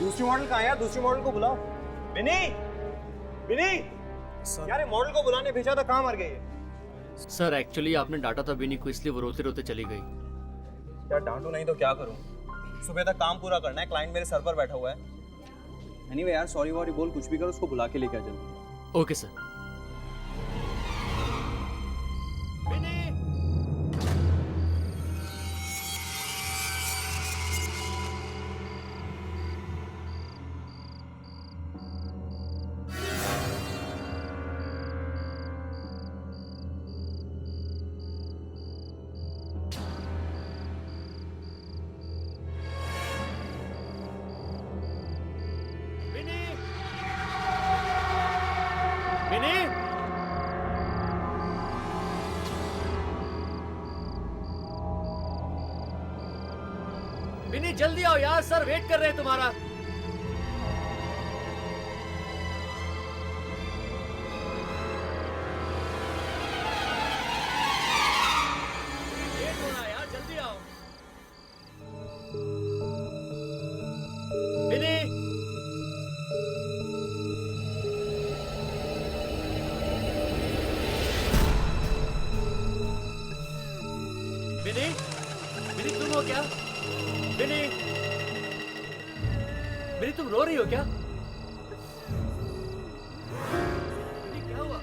दूसरी मॉडल कहाँ है यार? दूसरी मॉडल को बुलाओ। विनी, विनी यार ये मॉडल को बुलाने भेजा था, कहाँ मर गई है? सर एक्चुअली आपने डांटा था विनी को, इसलिए वो रोते रोते चली गई। यार डांटू नहीं तो क्या करूं? सुबह तक काम पूरा करना है, क्लाइंट मेरे सर पर बैठा हुआ है। एनीवे यार सॉरी वॉरी बोल, कुछ भी कर, उसको बुला के लेके आ जल्दी। Okay sir. विनी जल्दी आओ यार, सर वेट कर रहे हैं तुम्हारा। लेट हो रहा है यार, जल्दी आओ। विनी, विनी, विनी तुम हो क्या? विनी, विनी तुम रो रही हो क्या? विनी क्या हुआ?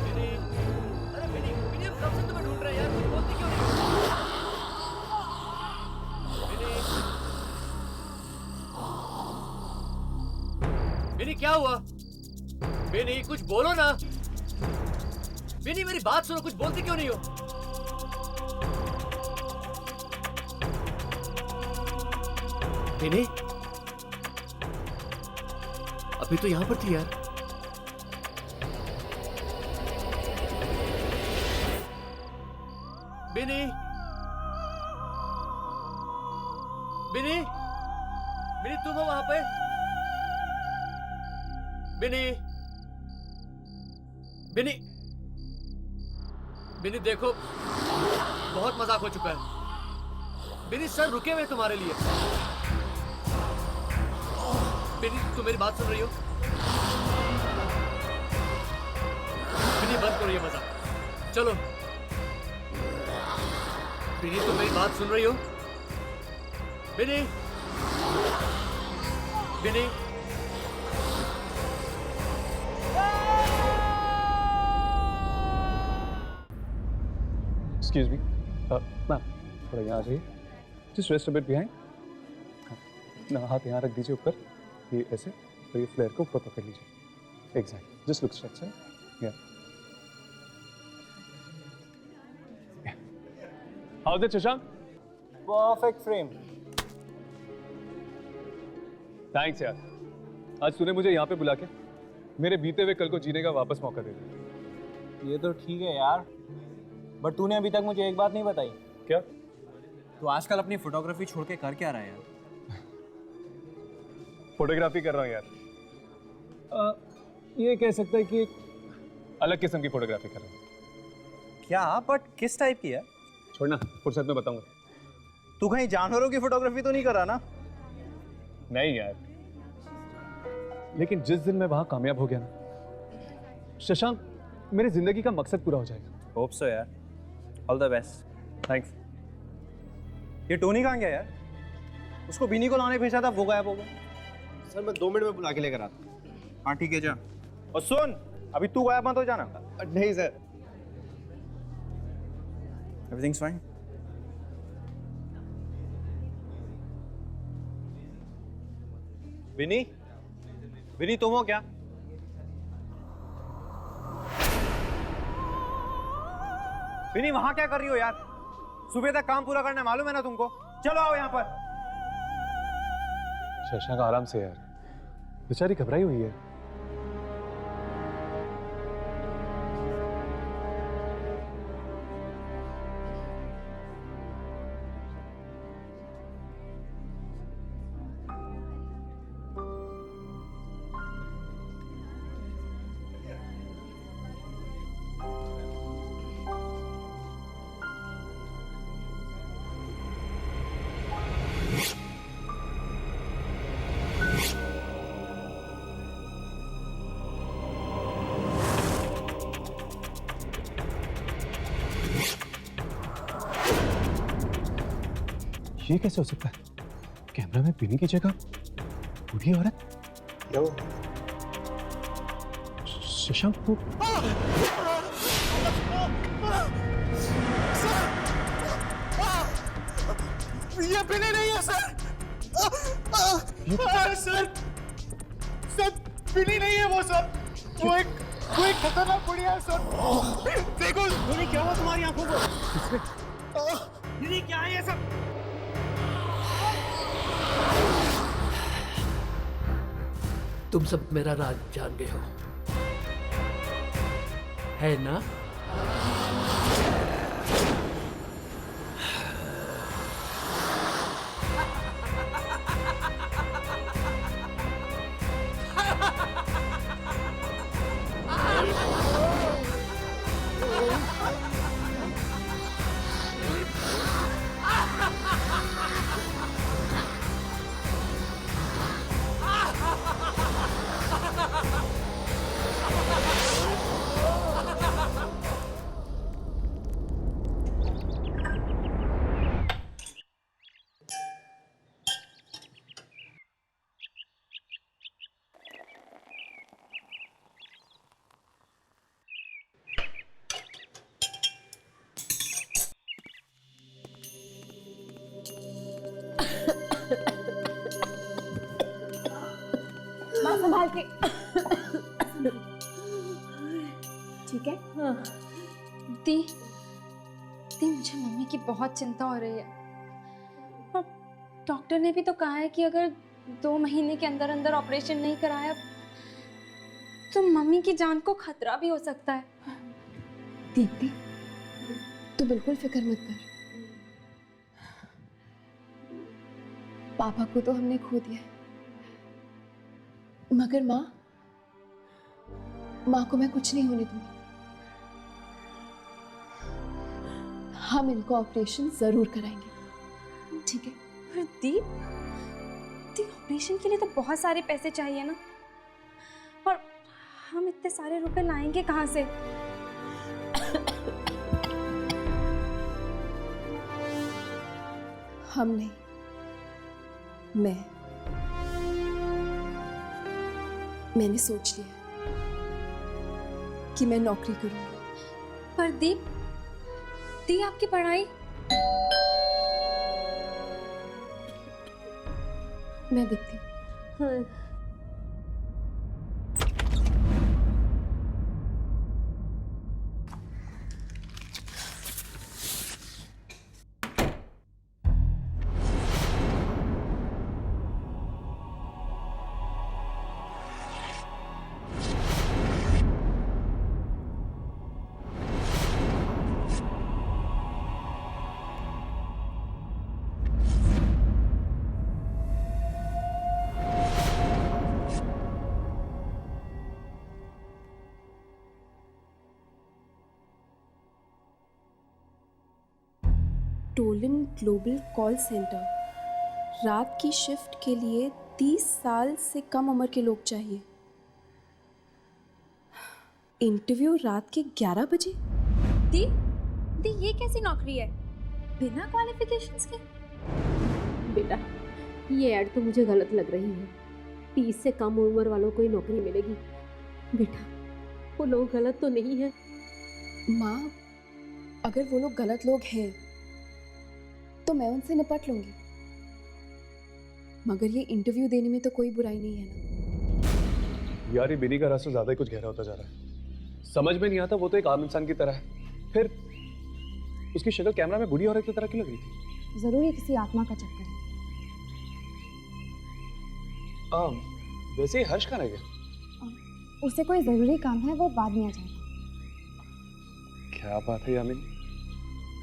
विनी, अरे विनी, विनी हम कब से तुम्हें ढूंढ रहे हैं यार, तुम बोलती क्यों नहीं? विनी, विनी क्या हुआ? विनी कुछ बोलो ना। विनी मेरी बात सुनो, कुछ बोलती क्यों नहीं हो? विनी अभी तो यहां पर थी यार। विनी, विनी, विनी तुम हो वहां पे? विनी, विनी, विनी देखो बहुत मजाक हो चुका है। विनी सर रुके हुए तुम्हारे लिए। विनी तुम मेरी बात सुन रही हो? विनी बंद करो ये मजाक, चलो। विनी तुम मेरी बात सुन रही हो? विनी, विनी, एक्सक्यूज मी मैम, थोड़ा यहाँ आ जाइए। Just rest a bit behind. हाँ, हाथ यहाँ रख दीजिए ऊपर, ये ऐसे, और ये फ्लेयर को ऊपर पकड़ लीजिए। Exact, just look straight sir. या how is it Shashank? Perfect frame. Thanks यार, आज तूने मुझे यहाँ पे बुला के मेरे बीते हुए कल को जीने का वापस मौका दे दिया। ये तो ठीक है यार, बट तूने अभी तक मुझे एक बात नहीं बताई। क्या? तू आजकल अपनी फोटोग्राफी छोड़ के कर क्या रहा है यार? फोटोग्राफी कर रहा हूँ यार। ये कह सकता है कि एक अलग किस्म की फोटोग्राफी कर रहा हूँ। क्या? बट किस टाइप की है? छोड़ना, फुर्सत में बताऊंगा। तू कहीं जानवरों की फोटोग्राफी तो नहीं कर रहा ना? नहीं यार, लेकिन जिस दिन मैं वहां कामयाब हो गया ना शशांक, मेरी जिंदगी का मकसद पूरा हो जाएगा। होप सो यार, ऑल द बेस्ट। थैंक्स। ये टोनी कहाँ गया यार? उसको बिनी को लाने भेजा था, वो गायब हो गया। सर मैं 2 मिनट में बुला के लेकर आता हूँ। हाँ ठीक है जा। और सुन, अभी तू गायब मत हो जाना। नहीं sir. Everything's fine. Vini, Vini तुम हो क्या? विनी वहां क्या कर रही हो यार? सुबह तक काम पूरा करना है, मालूम है ना तुमको? चलो आओ यहाँ पर। शशांक आराम से यार, बेचारी घबराई हुई है। ये कैसे हो सकता है? कैमरा में बिनी की जगह बूढ़ी औरत? क्या हुआ? शशांक को ये बिनी नहीं है सर। सर सर बिनी नहीं है वो सर। वो एक खतरनाक बुढ़िया है सर। देखो बिनी, क्या हुआ तुम्हारी आंखों को? बिनी क्या है ये सब? तुम सब मेरा राज जान गए हो, है ना? माँ संभाल के। ठीक है? हाँ। दी मुझे मम्मी की बहुत चिंता हो रही है और डॉक्टर ने भी तो कहा है कि अगर 2 महीने के अंदर अंदर ऑपरेशन नहीं कराया तो मम्मी की जान को खतरा भी हो सकता है। दीप्ति, तू बिल्कुल फिक्र मत कर। पापा को तो हमने खो दिया है, मगर माँ को मैं कुछ नहीं होने दूंगी। हम इनको ऑपरेशन जरूर कराएंगे, ठीक है? पर दी ऑपरेशन के लिए तो बहुत सारे पैसे चाहिए ना, और हम इतने सारे रुपए लाएंगे कहाँ से? हम नहीं, मैंने सोच लिया कि मैं नौकरी करूंगी। पर दी आपकी पढ़ाई? मैं देखती हूँ। हाँ। टोलन ग्लोबल कॉल सेंटर, रात की शिफ्ट के लिए 30 साल से कम उम्र के लोग चाहिए। इंटरव्यू रात के 11 बजे। दी ये कैसी नौकरी है बिना क्वालिफिकेशंस के? बेटा, ये ऐड तो मुझे गलत लग रही है। 30 से कम उम्र वालों को ही नौकरी मिलेगी। बेटा, वो लोग गलत तो नहीं है? माँ, अगर वो लोग गलत लोग हैं तो मैं उनसे निपट लूंगी, मगर ये इंटरव्यू देने में तो कोई बुराई नहीं है ना। यार, ये बिनी का रास्ता ज्यादा ही कुछ गहरा होता जा रहा है। समझ में नहीं आता, वो तो एक आम इंसान की तरह है, फिर उसकी शक्ल कैमरा में बूढ़ी औरत की तरह क्यों लग रही थी? जरूर ये किसी आत्मा का चक्कर है। वैसे ही हर्ष कहाँ रह गया? उसे कोई जरूरी काम है, वो बाद में आ जाएगा। क्या बात है यामिनी,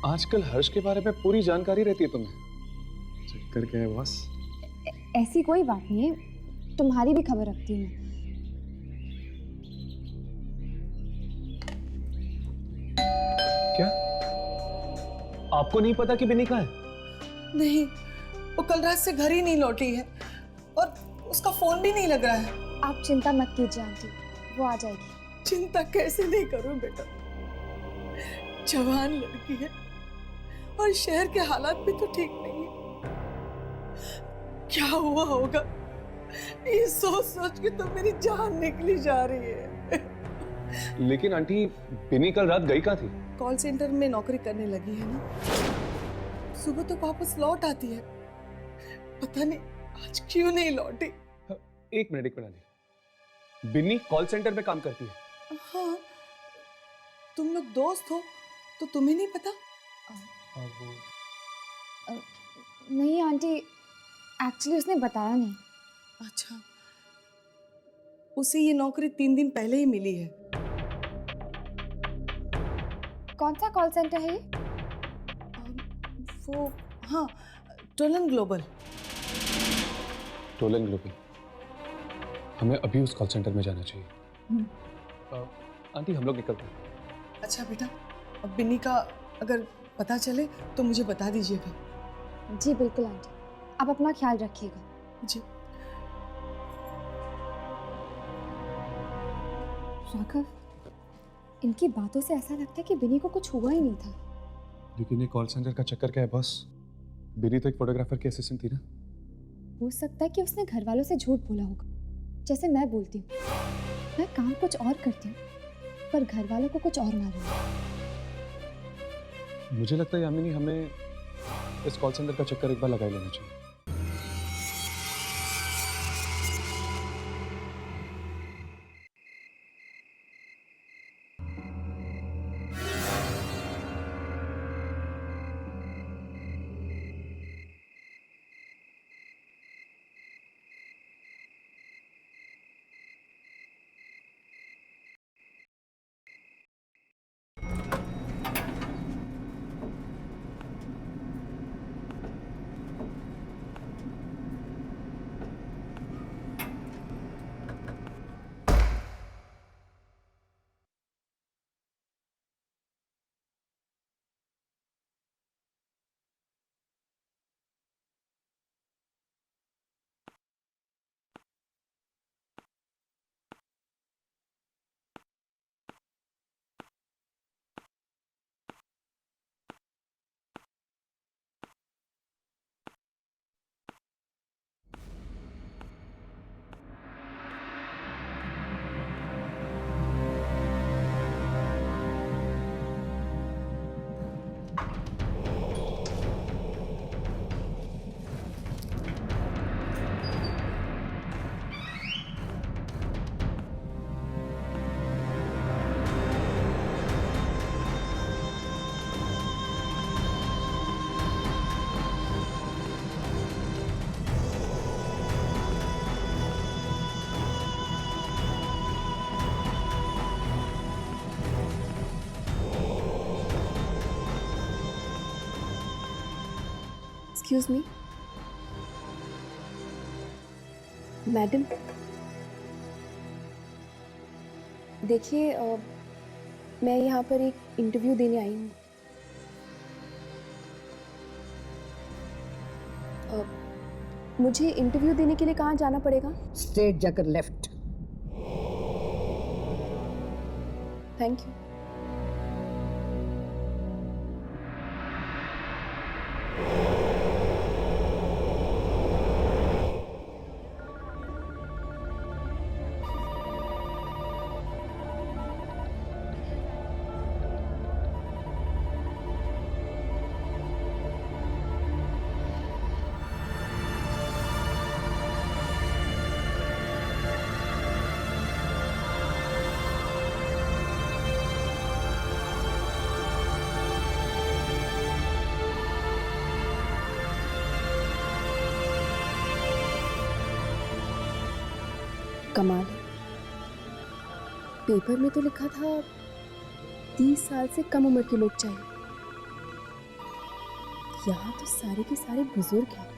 आजकल हर्ष के बारे में पूरी जानकारी रहती है तुम्हें। चक्कर क्या है बॉस? ऐसी कोई बात नहीं है, तुम्हारी भी खबर रखती हूँ मैं। क्या आपको नहीं पता कि बिनी कहाँ है? नहीं, वो कल रात से घर ही नहीं लौटी है और उसका फोन भी नहीं लग रहा है। आप चिंता मत कीजिए आंटी, वो आ जाएगी। चिंता कैसे नहीं करूं बेटा, जवान लड़की है और शहर के हालात भी तो ठीक नहीं है। क्या हुआ होगा, ये सोच सोच के तो मेरी जान निकली जा रही है। लेकिन आंटी, बिनी कल रात गई कहाँ थी? कॉल सेंटर में नौकरी करने लगी है ना, सुबह तो वापस लौट आती है, पता नहीं आज क्यों नहीं लौटी। एक मिनट आंटी, बिनी कॉल सेंटर में काम करती है? हाँ, तुम लोग दोस्त हो तो तुम्हें नहीं पता? नहीं आंटी, एक्चुअली उसने बताया नहीं। अच्छा, उसे ये नौकरी 3 दिन पहले ही मिली है। कौन सा कॉल सेंटर है ये? वो हाँ, टोलन ग्लोबल। Tollens global. हमें अभी उस कॉल सेंटर में जाना चाहिए। आंटी, हम लोग निकलते हैं। अच्छा बेटा, अब बिन्नी का अगर पता चले तो मुझे बता दीजिएगा। जी बिल्कुल आंटी, आप अपना ख्याल रखिएगा। जी। राघव, इनकी बातों से ऐसा लगता है कि बिनी को कुछ हुआ ही नहीं था। लेकिन ये कॉल सेंटर का चक्कर क्या है बॉस? बिनी तो एक फोटोग्राफर की असिस्टेंट थी ना। हो सकता है कि उसने घर वालों से झूठ बोला होगा, जैसे मैं बोलती हूँ। मैं काम कुछ और करती हूँ, पर घर वालों को कुछ और मालूम है। मुझे लगता है यामिनी, हमें इस कॉल सेंटर का चक्कर एक बार लगा ही लेना चाहिए। एक्सक्यूज मी मैडम, देखिए मैं यहाँ पर एक इंटरव्यू देने आई हूँ। मुझे इंटरव्यू देने के लिए कहाँ जाना पड़ेगा? स्ट्रेट जाकर लेफ्ट। Thank you. कमाल है, पेपर में तो लिखा था 30 साल से कम उम्र के लोग चाहिए, यहाँ तो सारे के सारे बुजुर्ग हैं।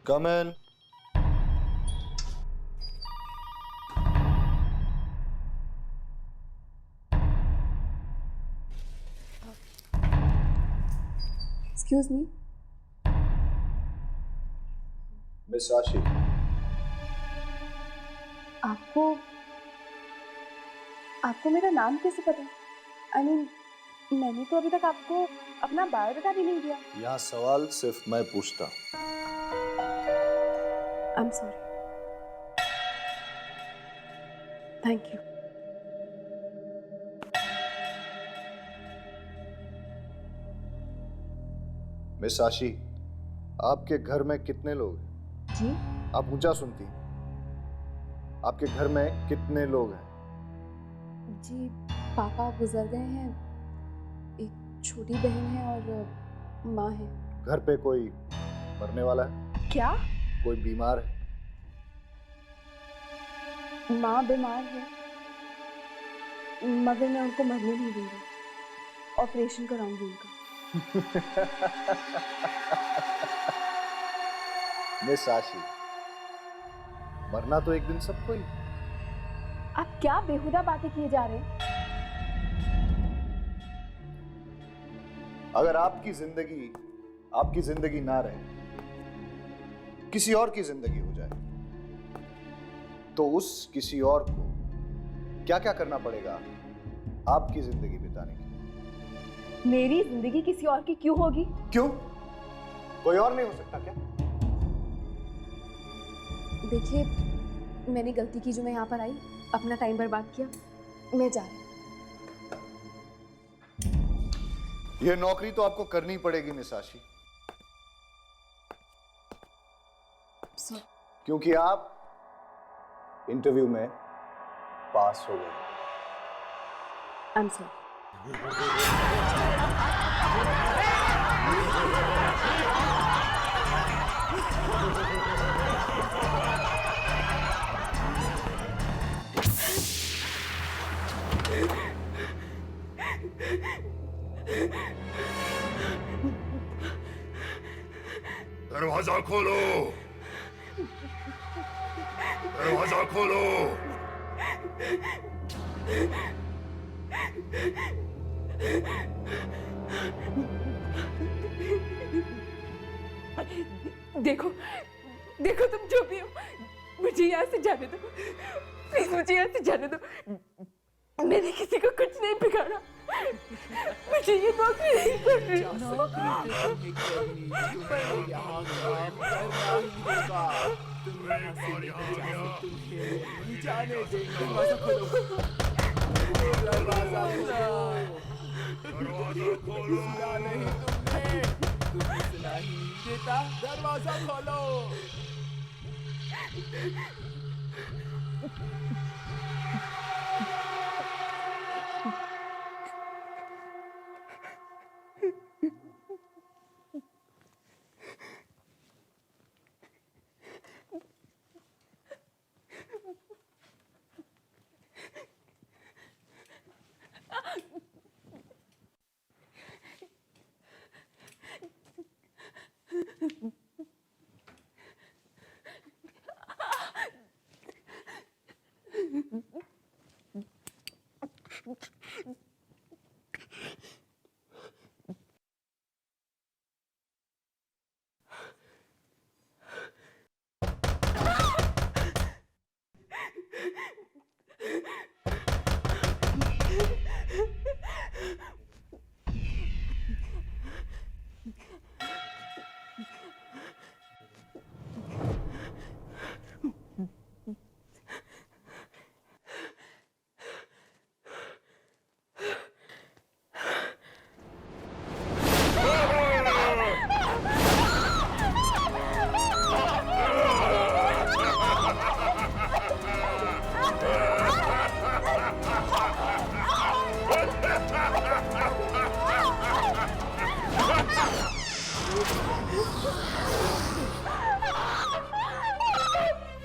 Come in. Excuse me, miss आशी, आपको आपको मेरा नाम कैसे पता? आई मीन मैंने तो अभी तक आपको अपना बायोडाटा भी नहीं दिया। यहाँ सवाल सिर्फ मैं पूछता। I am sorry. Thank you. Miss आशी, आपके घर में कितने लोग हैं? जी? आप ऊंचा सुनती। आपके घर में कितने लोग हैं? जी पापा गुजर गए हैं, एक छोटी बहन है और माँ है। घर पे कोई मरने वाला है? क्या? कोई बीमार है? माँ बीमार है मगर मैं उनको मरने नहीं दूंगी, ऑपरेशन कराऊंगी उनका। मिस आशी, मरना तो एक दिन सबको ही। आप क्या बेहुदा बातें किए जा रहे हैं? अगर आपकी जिंदगी ना रहे, किसी और की जिंदगी हो जाए, तो उस किसी और को क्या क्या करना पड़ेगा आपकी जिंदगी बिताने के? मेरी जिंदगी किसी और की क्यों होगी? क्यों? कोई और नहीं हो सकता क्या? देखिए मैंने गलती की जो मैं यहाँ पर आई, अपना टाइम बर्बाद किया, मैं जा रही हूँ। यह नौकरी तो आपको करनी पड़ेगी मिस आशी, क्योंकि आप इंटरव्यू में पास हो गए। I am sorry. दरवाजा खोलो, दरवाजा खोलो। देखो देखो तुम जो भी हो, मुझे यहाँ से जाने दो प्लीज, मुझे यहाँ से जाने दो। मैंने किसी को कुछ नहीं बिगाड़ा, मुझे ये नौकरी नहीं करनी। दरवाजा खोलो।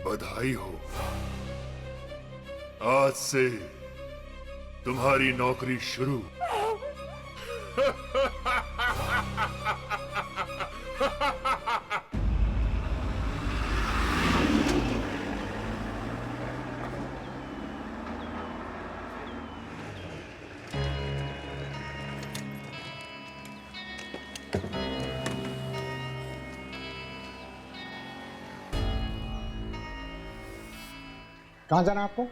बधाई हो, आज से तुम्हारी नौकरी शुरू। कहाँ जाना है आपको?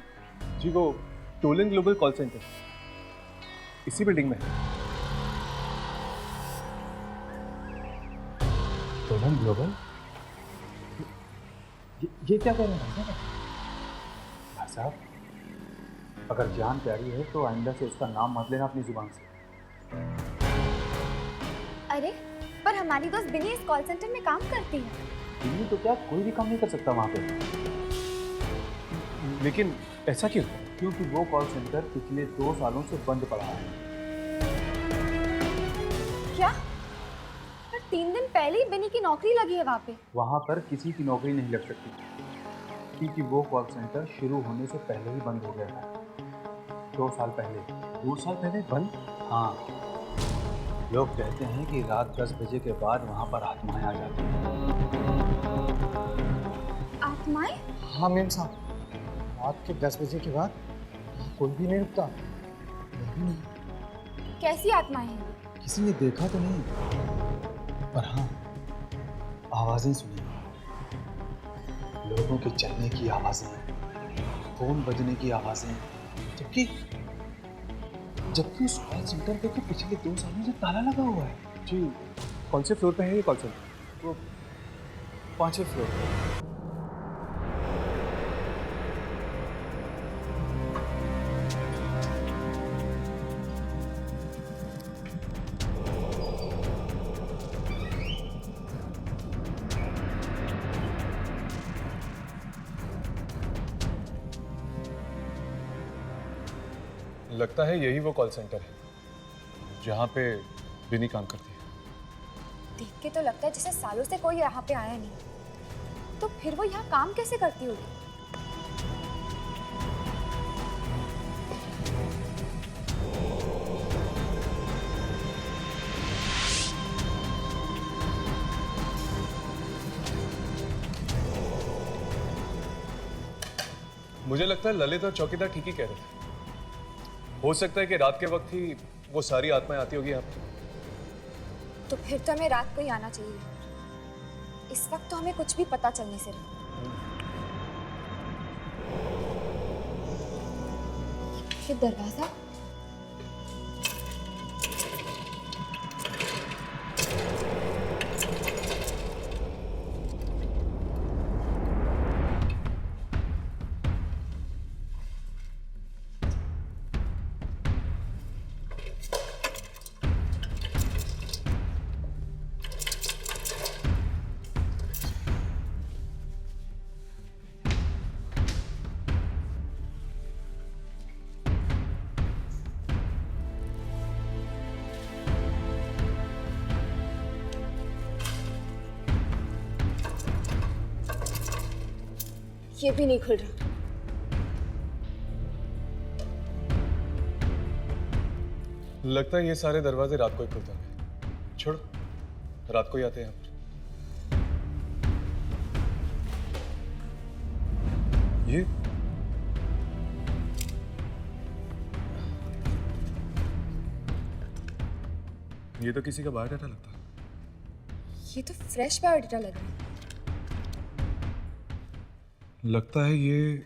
जी वो टोलन ग्लोबल कॉल सेंटर इसी बिल्डिंग में है। Tollens global? ये क्या कह रहे हैं भाई साहब? अगर जान प्यारी है तो आइंदा से उसका नाम मत लेना अपनी जुबान से। अरे पर हमारी दोस्त बिनी इस कॉल सेंटर में काम करती है। बिनी तो क्या कोई भी काम नहीं कर सकता वहाँ पे। लेकिन ऐसा क्यों? क्योंकि वो कॉल सेंटर पिछले 2 सालों से बंद पड़ा है। क्या? पर 3 दिन पहले ही बिनी की नौकरी लगी है वहाँ पे। वहाँ पर किसी की नौकरी नहीं लग सकती क्योंकि वो कॉल सेंटर शुरू होने से पहले ही बंद हो गया था। 2 साल पहले। 2 साल पहले बंद? हाँ, लोग कहते हैं कि रात 10 बजे के बाद वहाँ पर आत्माएं आ जाती हैं। आत्माएं? हाँ मेम साहब, रात के 10 बजे के बाद कोई भी नहीं रुकता। भी नहीं। कैसी आत्माएं हैं? किसी ने देखा तो नहीं, पर हाँ आवाजें सुनी। लोगों के चलने की आवाजें, फोन बजने की आवाजें, जबकि उस कॉल सेंटर पे तो पिछले 2 सालों से ताला लगा हुआ है। जी कौन से फ्लोर पे है ये कॉल सेंटर? वो 5वें फ्लोर पे। लगता है यही वो कॉल सेंटर है जहाँ पे बिनी काम करती है। देख के तो लगता है जैसे सालों से कोई यहाँ पे आया नहीं। तो फिर वो यहाँ काम कैसे करती होगी? मुझे लगता है ललित और चौकीदार ठीक ही कह रहे थे। हो सकता है कि रात के वक्त ही वो सारी आत्माएं आती होगी यहाँ पे। तो फिर तो हमें रात को ही आना चाहिए। इस वक्त तो हमें कुछ भी पता चलने से रहा। ये दरवाजा? ये भी नहीं खुल रहा। लगता है ये सारे दरवाजे रात को ही खुलते हैं। छोड़ो, रात को ही आते हैं यहाँ पर। ये तो किसी का बायोडाटा लगता है। ये तो फ्रेश बायोडाटा लग रहा है। लगता है ये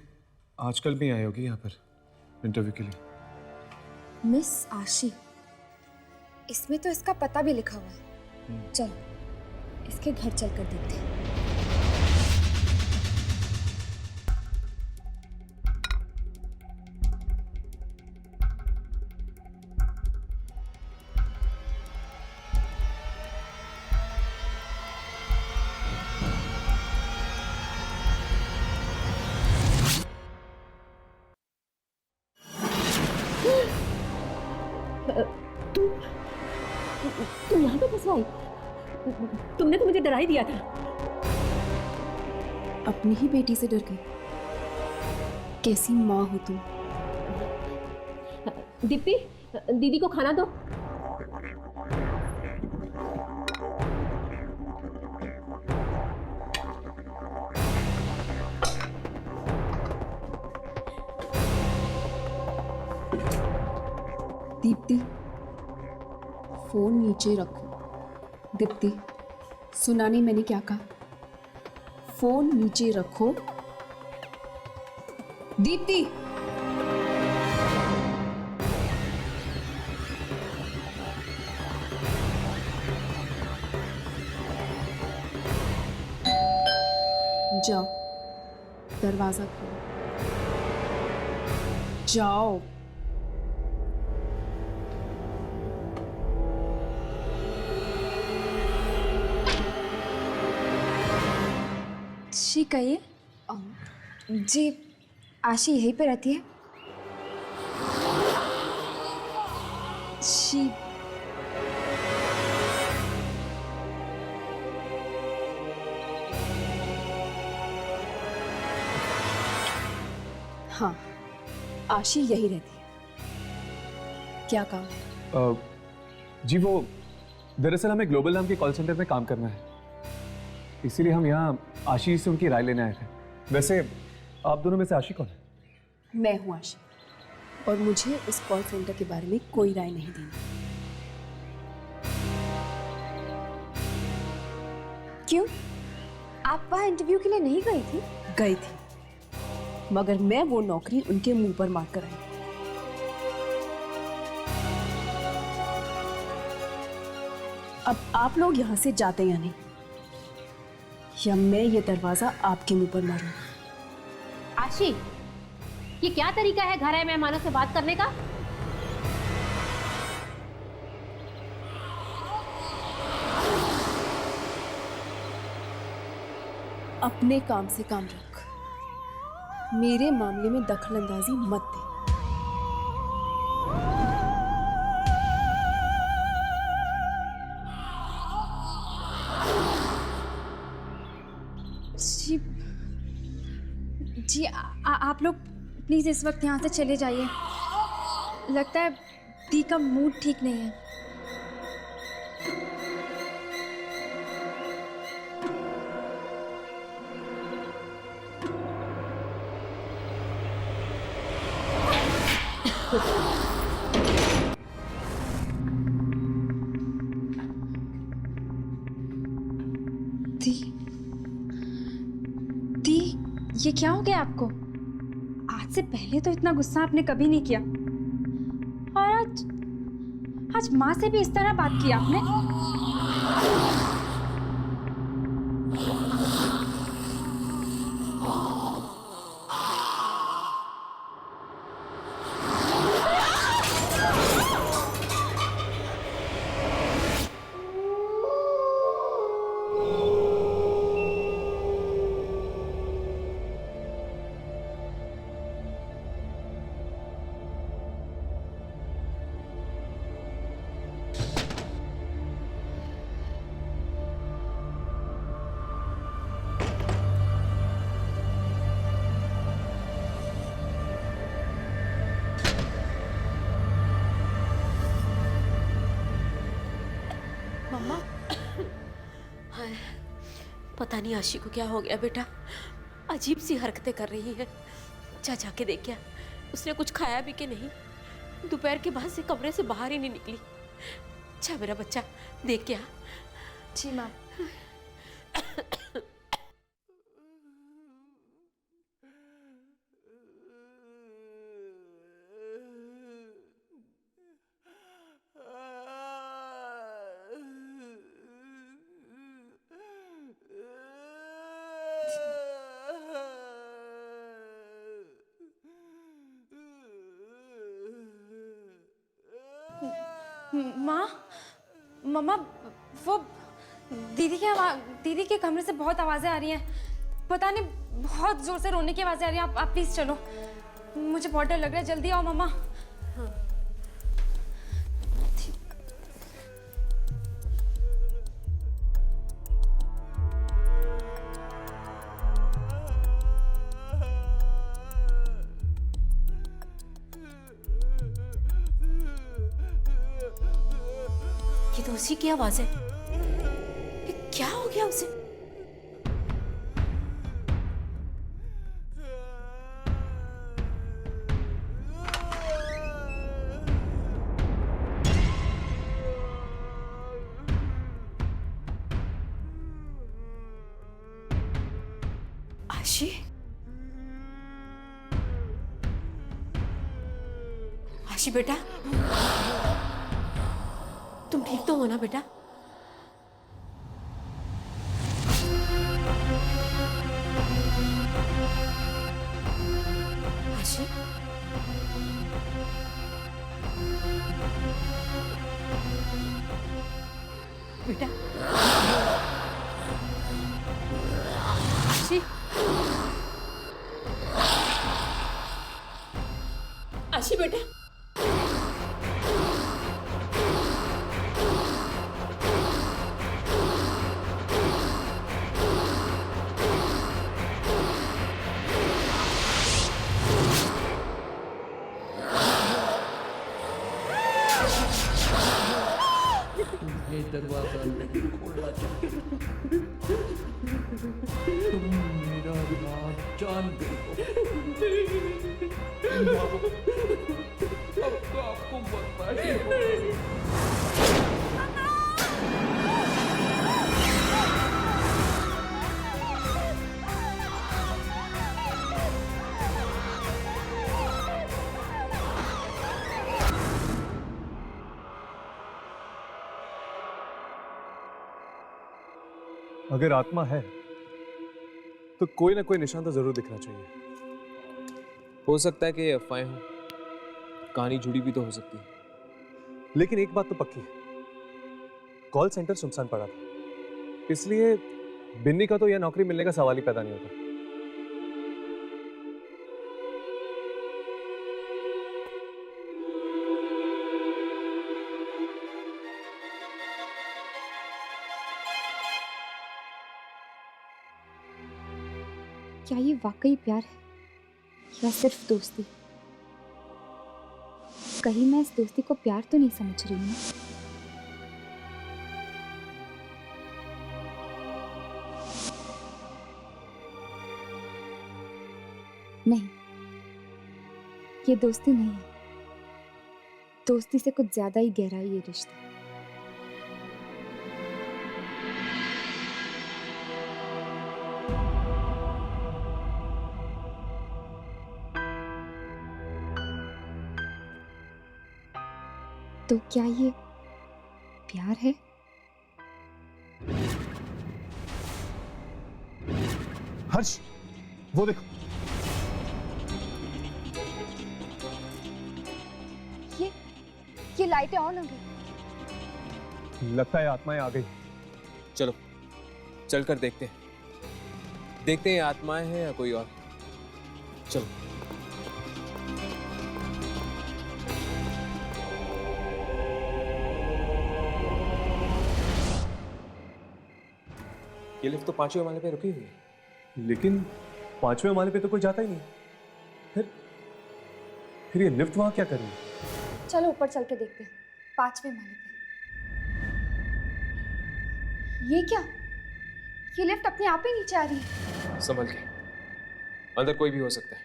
आजकल भी आई होगी यहाँ पर इंटरव्यू के लिए। मिस आशी, इसमें तो इसका पता भी लिखा हुआ है। चलो इसके घर चलकर देखते हैं। तुम यहाँ पे कैसे आई? तुमने तो मुझे डरा ही दिया था। अपनी ही बेटी से डर गई। कैसी माँ हो तुम? दीप्ति, दीदी को खाना दो। दीप्ति, फोन नीचे रखो। दीप्ति, सुना नहीं मैंने क्या कहा? फोन नीचे रखो। दीप्ति, जाओ, दरवाजा खोलो। जाओ। जी कहिए। जी, आशी यहीं पे रहती है? जी, हाँ, आशी यही रहती है। क्या काम है? जी वो दरअसल हमें ग्लोबल नाम के कॉल सेंटर में काम करना है, इसीलिए हम यहाँ आशी से उनकी राय लेने आए थे। वैसे आप दोनों में से आशी कौन है? मैं हूँ आशी, और मुझे इस कॉल सेंटर के बारे में कोई राय नहीं देनी। क्यों? आप वहाँ इंटरव्यू के लिए नहीं गई थी? गई थी, मगर मैं वो नौकरी उनके मुंह पर मार कर आई। अब आप लोग यहाँ से जाते या नहीं, या मैं ये दरवाजा आपके मुंह पर मारूं। आशी, ये क्या तरीका है घर आए मेहमानों से बात करने का? अपने काम से काम रख, मेरे मामले में दखलंदाजी मत दे। जी, जी आप लोग प्लीज इस वक्त यहाँ से चले जाइए। लगता है दी का मूड ठीक नहीं है। दी, ये क्या हो गया आपको? आज से पहले तो इतना गुस्सा आपने कभी नहीं किया, और आज माँ से भी इस तरह बात की आपने। मम्मा, हाय, पता नहीं आशी को क्या हो गया बेटा, अजीब सी हरकतें कर रही है। जा जाके देख क्या, उसने कुछ खाया भी कि नहीं। दोपहर के बाद से कमरे से बाहर ही नहीं निकली। अच्छा मेरा बच्चा, देख क्या। जी माँ। माँ, मम्मा, वो दीदी के कमरे से बहुत आवाजें आ रही हैं। पता नहीं, बहुत जोर से रोने की आवाजें आ रही हैं। आप प्लीज चलो, मुझे बहुत डर लग रहा है। जल्दी आओ मम्मा। हाँ। ये तो उसी की आवाज है। ये क्या हो गया उसे? आशी, आशी बेटा, तुम ठीक तो हो ना बेटा? आशी, बेटा, आशी, आशी बेटा, ये दरवाजा नहीं खोलना चाहिए। तुम मेरा राज जान गई हो। अब तो आपको बर्बादी होगी। अगर आत्मा है तो कोई ना कोई निशान तो जरूर दिखना चाहिए। हो सकता है कि अफवाहें हो, कहानी जुड़ी भी तो हो सकती है। लेकिन एक बात तो पक्की है, कॉल सेंटर सुनसान पड़ा था, इसलिए बिन्नी का तो यह नौकरी मिलने का सवाल ही पैदा नहीं होता। क्या ये वाकई प्यार है या सिर्फ दोस्ती? कहीं मैं इस दोस्ती को प्यार तो नहीं समझ रही हूँ? नहीं, ये दोस्ती नहीं है। दोस्ती से कुछ ज्यादा ही गहरा है ये रिश्ता। तो क्या ये प्यार है? हर्ष, वो देखो। ये लाइटें ऑन हो गई। लगता है आत्माएं आ गई। चलो चलकर देखते हैं ये आत्माएं हैं या कोई और। चलो। ये लिफ्ट तो 5वें माले पे रुकी हुई है। लेकिन 5वें माले पे तो कोई जाता ही नहीं। फिर ये लिफ्ट वहां क्या कर रही है? चलो ऊपर चल के देखते हैं, 5वें माले पे। ये क्या? ये लिफ्ट अपने आप ही नीचे आ रही है। संभल के, अंदर कोई भी हो सकता है।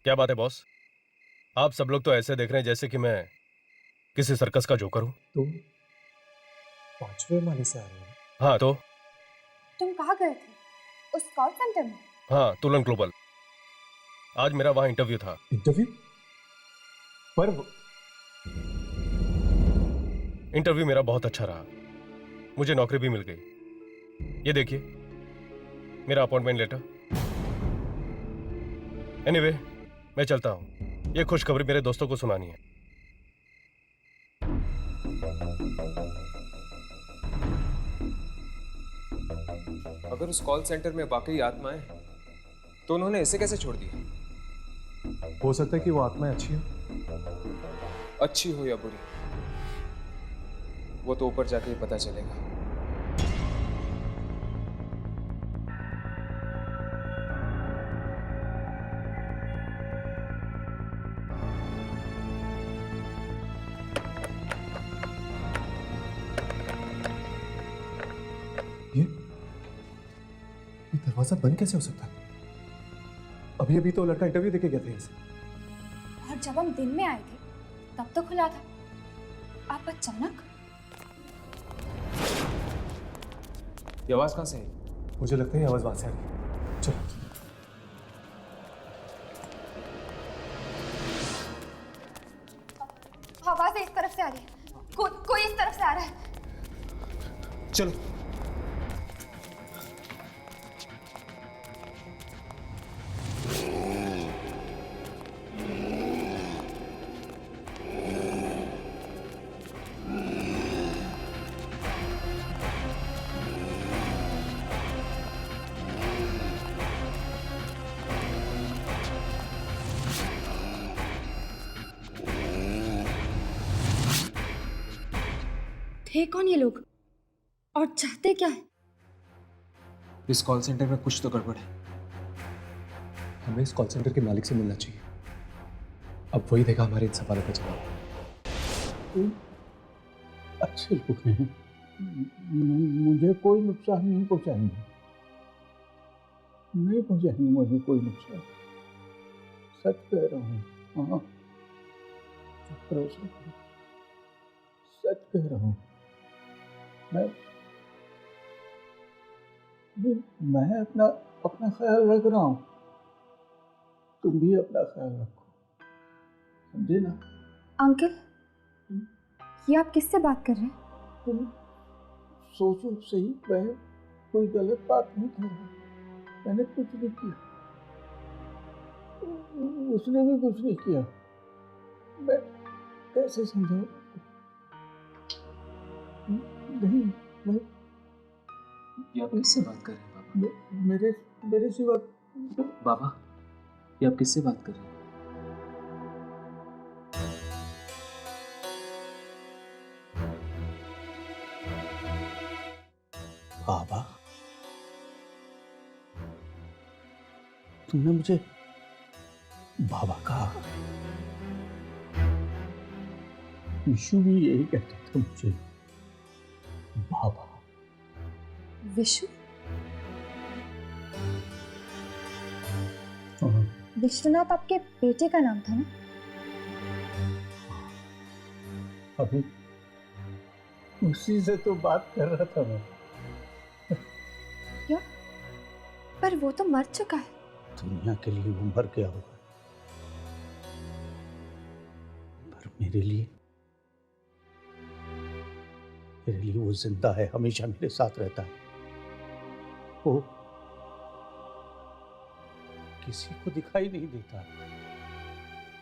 क्या बात है बॉस? आप सब लोग तो ऐसे देख रहे हैं जैसे कि मैं किसी सर्कस का जोकर हूं। तुम 5वें माले से आ रहे हो? हाँ तो तुम कहाँ गए थे? उस कॉल सेंटर में? हाँ, तुलन ग्लोबल। आज मेरा वहां इंटरव्यू था। इंटरव्यू? पर इंटरव्यू मेरा बहुत अच्छा रहा, मुझे नौकरी भी मिल गई। ये देखिए मेरा अपॉइंटमेंट लेटर। एनीवे, मैं चलता हूं। ये खुशखबरी मेरे दोस्तों को सुनानी है। अगर उस कॉल सेंटर में वाकई आत्माएं हैं, तो उन्होंने इसे कैसे छोड़ दिया? हो सकता है कि वो आत्माएं अच्छी हो। अच्छी हो या बुरी, वो तो ऊपर जाके ही पता चलेगा। दरवाजा बंद कैसे हो सकता है? अभी अभी तो लड़का इंटरव्यू देके गया था इसे। और जब हम दिन में आए थे तब तो खुला था। आप अचानक? ये आवाज कहाँ से है? मुझे लगता है ये आवाज वहां से आ रही है। चलो। आवाज इस तरफ से आ रही है। कोई इस तरफ से आ रहा है। चलो। थे कौन ये लोग और चाहते क्या है? इस कॉल सेंटर में कुछ तो गड़बड़ है। हमें इस कॉल सेंटर के मालिक से मिलना चाहिए। अब वही देगा हमारे इन सवालों का जवाब। अच्छे लोग हैं, मुझे कोई नुकसान नहीं पहुंचाएंगे, नहीं पहुंचाएंगे मुझे कोई नुकसान। सच कह रहा हूँ। हाँ, भरोसा करो, सच कह रहा हूँ। मैं अपना ख्याल रख रहा हूँ, तुम भी अपना ख्याल रखो, समझे ना? अंकल, ये आप किससे बात कर रहे हैं? तुम सोचो सही, मैं कोई गलत बात नहीं कर रहा, मैंने कुछ नहीं किया, उसने भी कुछ नहीं किया। मैं कैसे समझाऊं? नहीं, मैं ये आप किससे बात कर रहे हैं बाबा? मेरे सिवा बाबा, ये आप किससे बात कर रहे हैं? बाबा, तुमने मुझे बाबा कहा। विशु भी यही कहता था मुझे, बाबा। विशु? हाँ। विश्वनाथ आपके बेटे का नाम था ना? अभी उसी से तो बात कर रहा था मैं। क्या? पर वो तो मर चुका है। दुनिया के लिए वो मर गया होगा, पर मेरे लिए वो जिंदा है, हमेशा मेरे साथ रहता है। वो किसी को दिखाई नहीं देता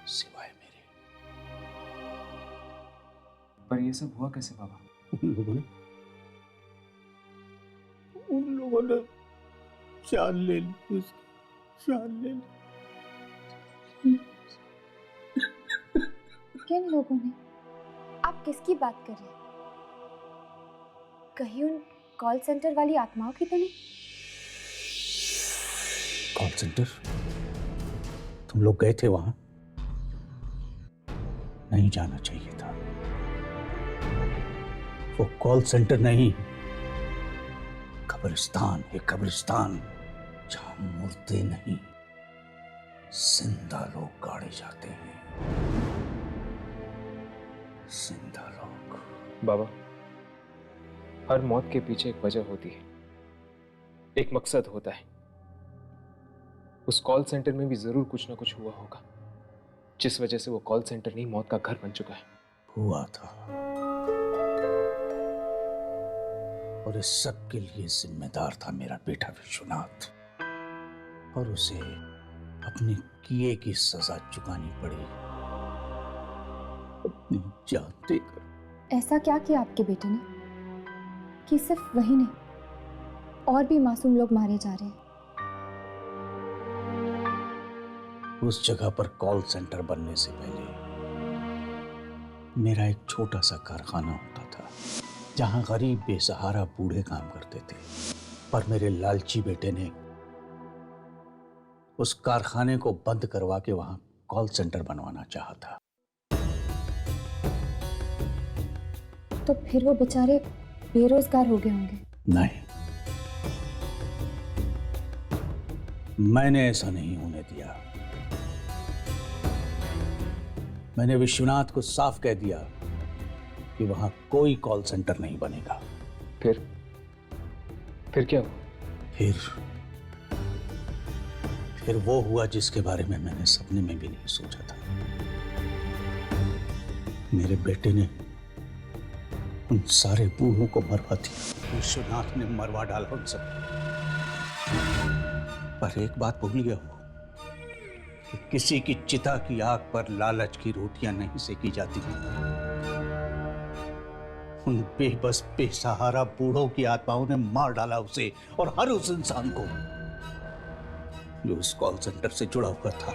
सिवाय मेरे। पर ये सब हुआ कैसे बाबा? उन लोगों ने जान ले ली, उसकी जान ले ली। किन लोगों ने? आप किसकी बात कर रहे हैं? कहीं उन कॉल सेंटर वाली आत्माओं की तो नहीं? Call centre? तुम लोग गए थे वहां? नहीं जाना चाहिए था। वो कॉल सेंटर नहीं, कब्रिस्तान है, कब्रिस्तान, जहां मुर्दे नहीं, जिंदा लोग गाड़े जाते हैं। जिंदा लोग। बाबा, हर मौत के पीछे एक वजह होती है, एक मकसद होता है। उस कॉल सेंटर में भी जरूर कुछ ना कुछ हुआ होगा, जिस वजह से वो कॉल सेंटर नहीं मौत का घर बन चुका है। हुआ था, और इस सब के लिए जिम्मेदार था मेरा बेटा विश्वनाथ, और उसे अपने किए की सजा चुकानी पड़ी, अपनी जान देकर। ऐसा क्या किया आपके बेटे ने कि सिर्फ वही नहीं, और भी मासूम लोग मारे जा रहे हैं? उस जगह पर कॉल सेंटर बनने से पहले मेरा एक छोटा सा कारखाना होता था, जहां गरीब बेसहारा बूढ़े काम करते थे। पर मेरे लालची बेटे ने उस कारखाने को बंद करवा के वहां कॉल सेंटर बनवाना चाहा था। तो फिर वो बेचारे बेरोजगार हो गए होंगे। नहीं, मैंने ऐसा नहीं होने दिया। मैंने विश्वनाथ को साफ कह दिया कि वहां कोई कॉल सेंटर नहीं बनेगा। फिर क्या हुआ? फिर वो हुआ जिसके बारे में मैंने सपने में भी नहीं सोचा था। मेरे बेटे ने उन सारे बूढ़ों को मरवा दिया। विश्वनाथ ने मरवा डाला उन सब। पर एक बात भूल गया वो कि किसी की चिता की आग पर लालच की रोटियां नहीं सेकी जाती। उन बेबस बेसहारा बूढ़ों की आत्माओं ने मार डाला उसे और हर उस इंसान को जो इस कॉल सेंटर से जुड़ा हुआ था।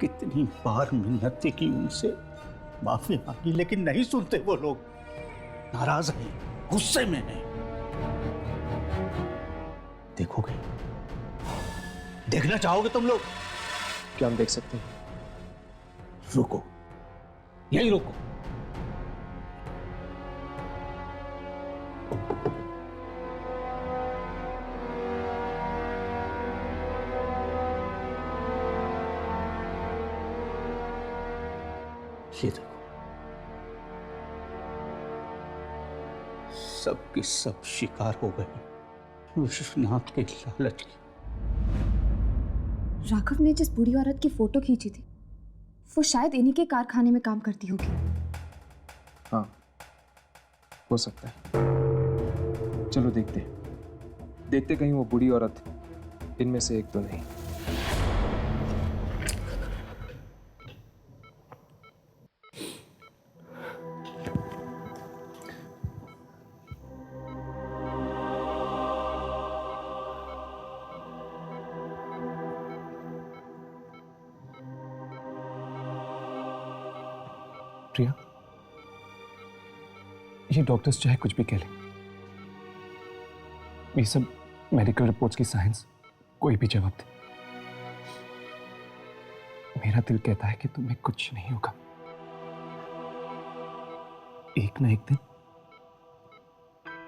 कितनी बार मिन्नतें की उनसे, माफी मांगी, लेकिन नहीं सुनते वो लोग। नाराज हैं, गुस्से में हैं। देखोगे? देखना चाहोगे तुम लोग? क्या हम देख सकते हैं? रुको, यही रुको। ये देखो, सब की सब शिकार हो गए विश्वनाथ के लालच की। राघव ने जिस बूढ़ी औरत की फोटो खींची थी वो शायद इन्हीं के कारखाने में काम करती होगी। हाँ, हो सकता है। चलो देखते कहीं वो बूढ़ी औरत इनमें से एक तो नहीं। प्रिया, ये डॉक्टर्स चाहे कुछ भी कह लें, ये सब मेडिकल रिपोर्ट्स की साइंस कोई भी जवाब दे, मेरा दिल कहता है कि तुम्हें कुछ नहीं होगा। एक ना एक दिन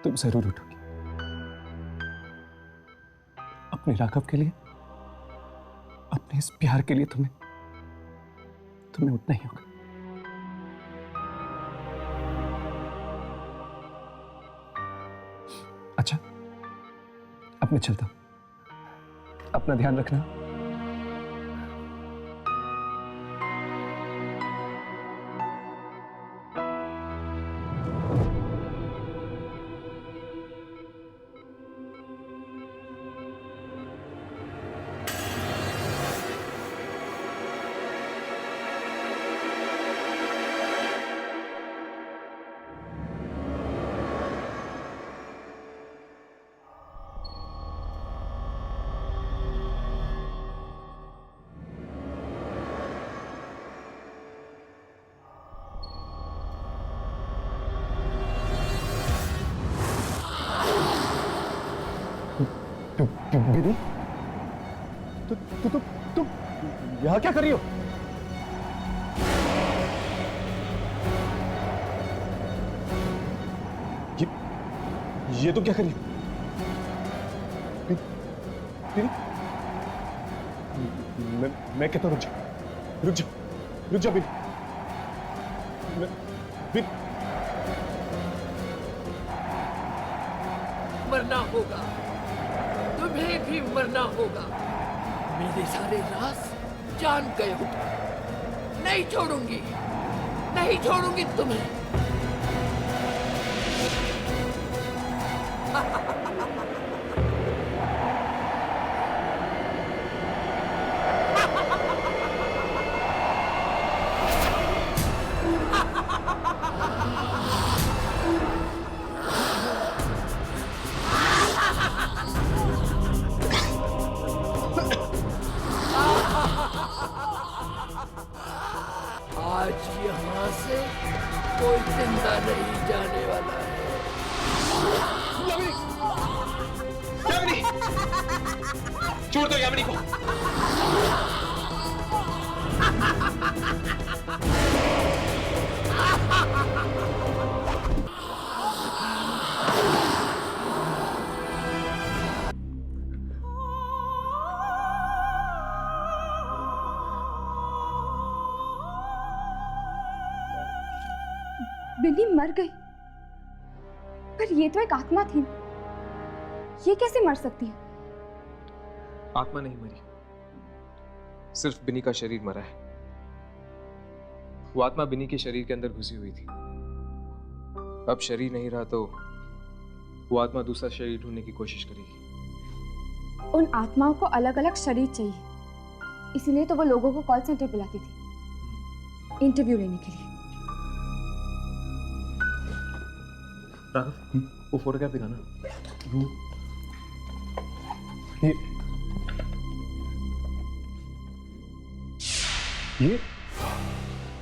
तुम जरूर उठोगी। अपने राघव के लिए, अपने इस प्यार के लिए तुम्हें उठना ही होगा। अच्छा, अब मैं चलता हूं। अपना ध्यान रखना। दीदी, तुम यहाँ क्या कर रही हो? ये तुम क्या कर रही हो? दीदी, मैं कहता हूँ रुक जा बिन। मरना होगा, तुम्हें भी मरना होगा। मेरे सारे राज जान गए हो। नहीं छोड़ूंगी तुम्हें। आज यहाँ से कोई जिंदा नहीं जाने वाला है। यामिनी! छोड़ दो यामिनी को। बिन्नी मर गई, पर ये तो एक आत्मा थी, ये कैसे मर सकती है? आत्मा नहीं मरी, सिर्फ बिनी का शरीर मरा है। वो आत्मा बिनी के शरीर के अंदर घुसी हुई थी। अब शरीर नहीं रहा तो वो आत्मा दूसरा शरीर ढूंढने की कोशिश करेगी। उन आत्माओं को अलग अलग शरीर चाहिए, इसलिए तो वो लोगों को कॉल सेंटर बुलाती थी इंटरव्यू लेने के लिए। राघव, वो फोटोग्राफ दिखाना।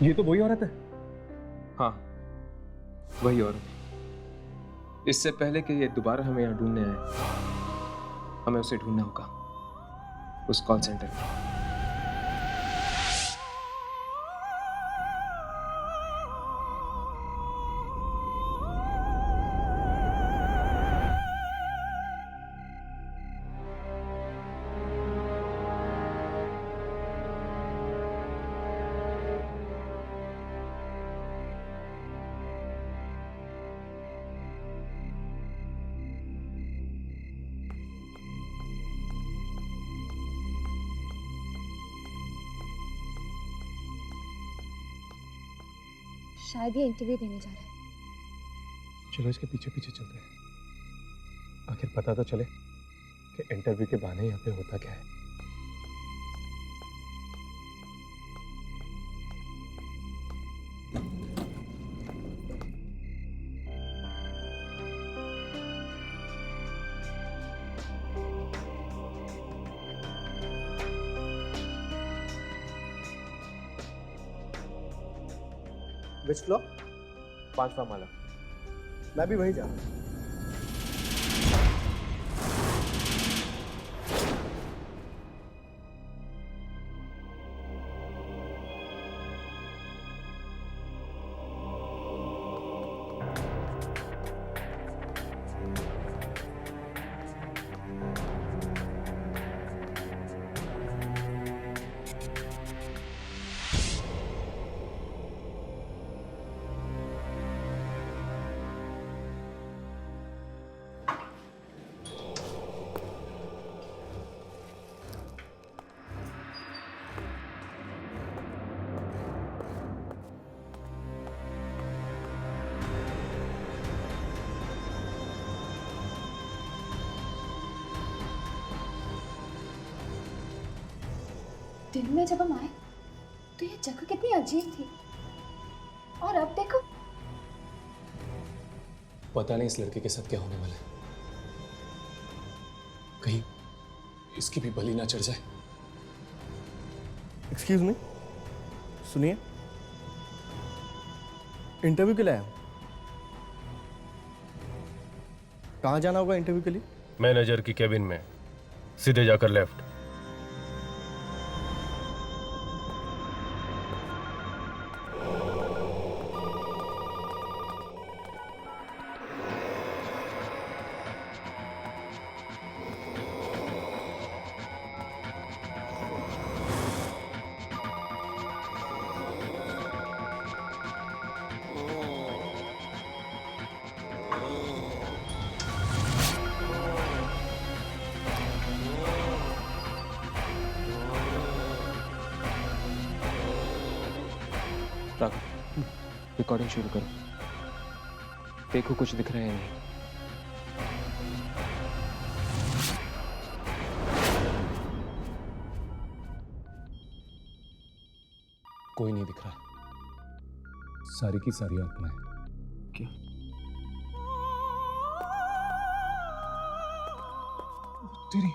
ये तो वही औरत है। हाँ, वही औरत। इससे पहले कि ये दोबारा हमें यहाँ ढूंढने आए, हमें उसे ढूंढना होगा उस कॉल सेंटर में। शायद ये इंटरव्यू देने जा रहा है। चलो इसके पीछे पीछे चलते हैं, आखिर पता तो चले कि इंटरव्यू के बहाने यहाँ पे होता क्या है। Which floor? 5वां माला। मैं भी वही जा रहा हूँ। दिन में जब हम आए तो ये जगह कितनी अजीब थी, और अब देखो। पता नहीं इस लड़के के साथ क्या होने वाला है, कहीं इसकी भी बलि ना चढ़ जाए। एक्सक्यूज मी, सुनिए, इंटरव्यू के लिए आया हूँ। कहाँ जाना होगा इंटरव्यू के लिए? मैनेजर की केबिन में, सीधे जाकर लेफ्ट। रिकॉर्डिंग शुरू करो, देखो कुछ दिख रहा है या नहीं। कोई नहीं दिख रहा, सारी की सारी आत्माएं। क्या? तेरी,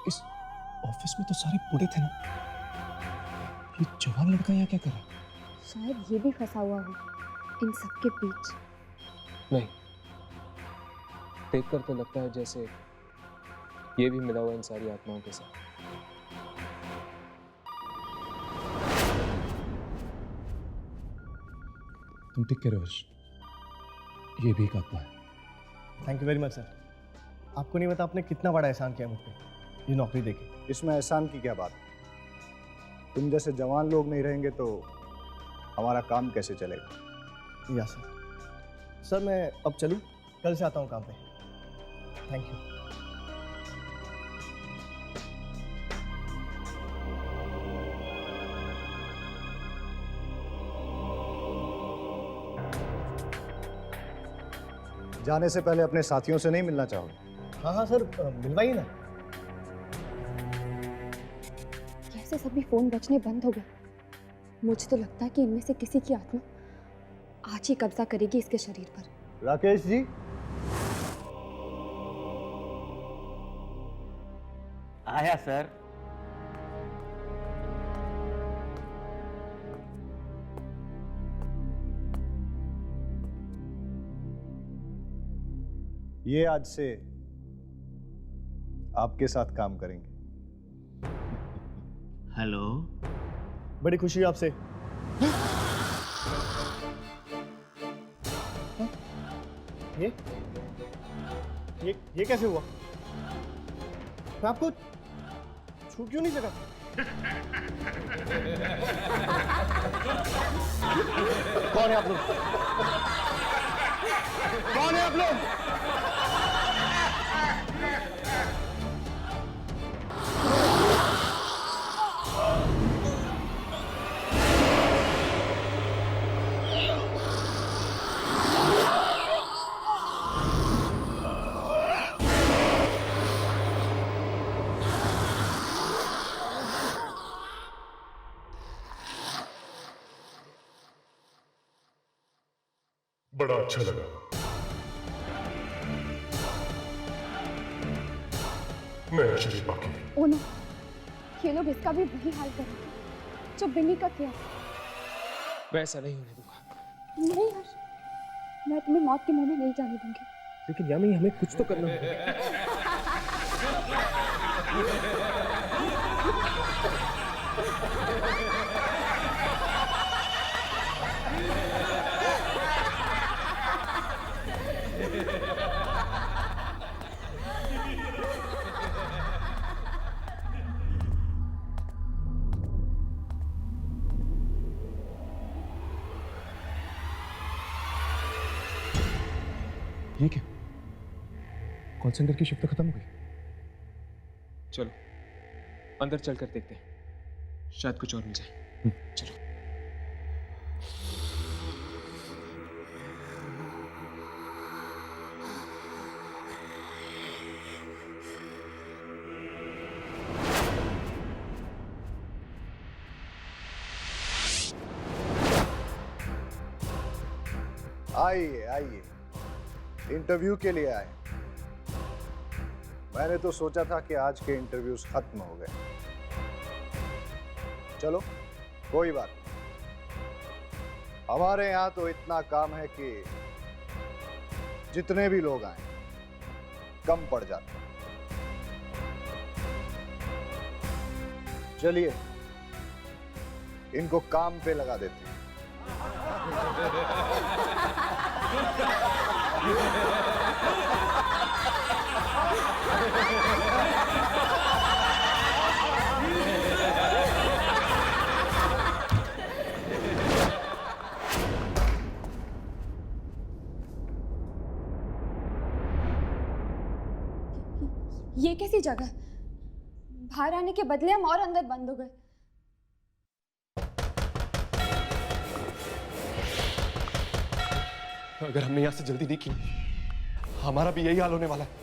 इस ऑफिस में तो सारे बूढ़े थे ना, ये जवान लड़का यहाँ क्या कर रहा है? शायद ये भी फंसा हुआ हो इन सब के बीच। नहीं, देखकर तो लगता है जैसे ये भी मिला हुआ इन सारी आत्माओं के साथ। तुम ठीक कह रहे हो हर्ष, ये भी एक आत्मा है। Thank you very much sir. आपको नहीं पता आपने कितना बड़ा एहसान किया मुझ पे, ये नौकरी देके। इसमें एहसान की क्या बात? तुम जैसे जवान लोग नहीं रहेंगे तो हमारा काम कैसे चलेगा? या सर। सर मैं अब चलूँ, कल से आता हूँ काम पे। Thank you. जाने से पहले अपने साथियों से नहीं मिलना चाहोगे? हाँ हाँ सर, मिलवाइए ना। कैसे सभी फोन बजने बंद हो गए। मुझे तो लगता है कि इनमें से किसी की आत्मा आज ही कब्जा करेगी इसके शरीर पर। राकेश जी, आया सर। ये आज से आपके साथ काम करेंगे। हेलो, बड़ी खुशी है आपसे। ये कैसे हुआ? मैं आपको छू क्यों नहीं सका? कौन है आप लोग? कौन है आप लोग? बड़ा अच्छा लगा। मैं शरीफ बाकी। ओ नो, ये लोग इसका भी वही हाल करेंगे जो बिन्नी का किया। वैसा नहीं होने दूंगा। नहीं हर्ष, मैं तुम्हें मौत के मुंह में नहीं जाने दूंगी। लेकिन यामी, हमें कुछ तो करना होगा। ये क्या? कॉल सेंटर की शिफ्ट खत्म हो गई। चलो अंदर चलकर देखते हैं, शायद कुछ और मिल जाए। चलो। आइए आइए, इंटरव्यू के लिए आए। मैंने तो सोचा था कि आज के इंटरव्यूज खत्म हो गए। चलो कोई बात नहीं, हमारे यहाँ तो इतना काम है कि जितने भी लोग आए कम पड़ जाते। चलिए इनको काम पे लगा देते हैं। ये कैसी जगह? बाहर आने के बदले हम और अंदर बंद हो गए। अगर हमने यहां से जल्दी नहीं की, हमारा भी यही हाल होने वाला है।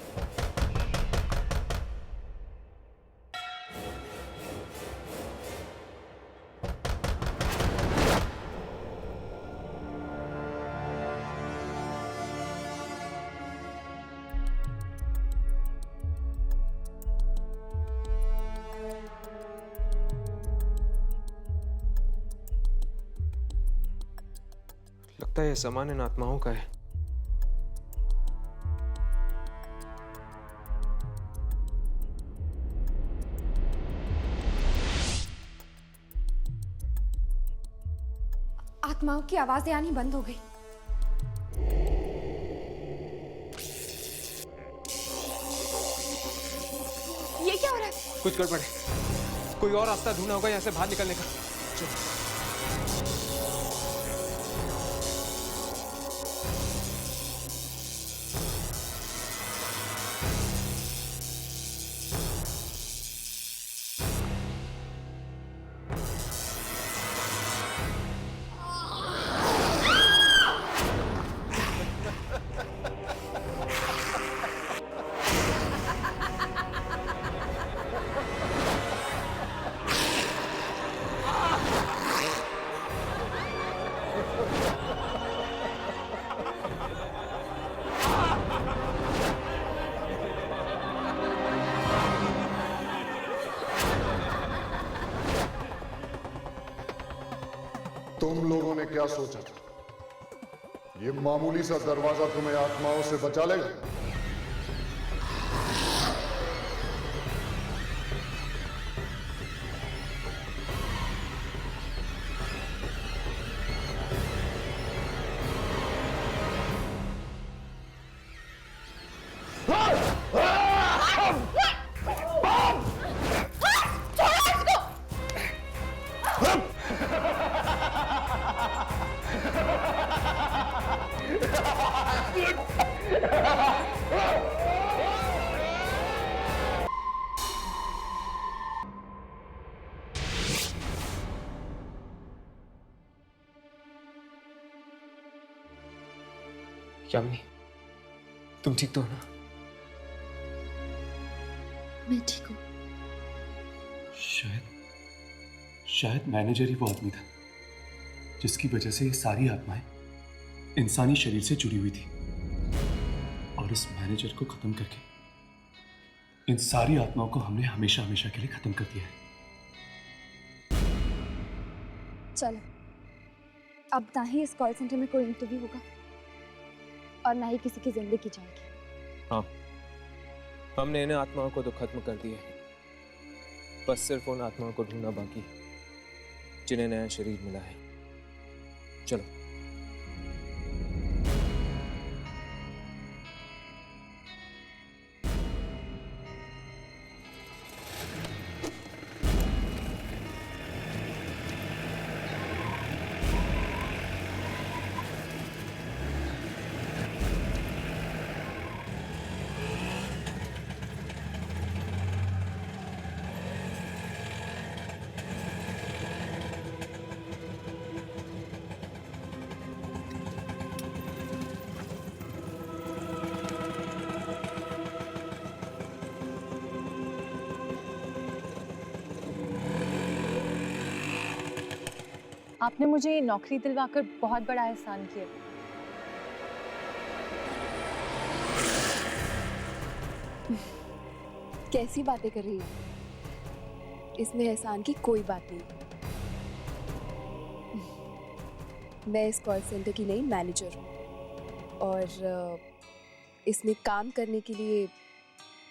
लगता है यह सामान इन आत्माओं का है। आत्माओं की आवाजें आनी बंद हो गई। ये क्या हो रहा है? कुछ गड़बड़ है। कोई और रास्ता ढूंढना होगा यहाँ से बाहर निकलने का। चलो। क्या सोचा था? ये मामूली सा दरवाजा तुम्हें आत्माओं से बचा लेगा? यामिनी, तुम ठीक तो हो ना? मैं ठीक हूँ। शायद मैनेजर ही वो आदमी था जिसकी वजह से ये सारी आत्माएं इंसानी शरीर से जुड़ी हुई थी, और इस मैनेजर को खत्म करके इन सारी आत्माओं को हमने हमेशा हमेशा के लिए खत्म कर दिया है। चलो, अब ना ही इस कॉल सेंटर में कोई इंटरव्यू होगा और ना ही किसी की जिंदगी जाएगी। हाँ, हमने इन आत्माओं को तो खत्म कर दिया है, बस सिर्फ उन आत्माओं को ढूंढना बाकी है जिन्हें नया शरीर मिला है। चलो। आपने मुझे ये नौकरी दिलवाकर बहुत बड़ा एहसान किया। कैसी बातें कर रही हो? इसमें एहसान की कोई बात नहीं। मैं इस कॉल सेंटर की नई मैनेजर हूँ और इसमें काम करने के लिए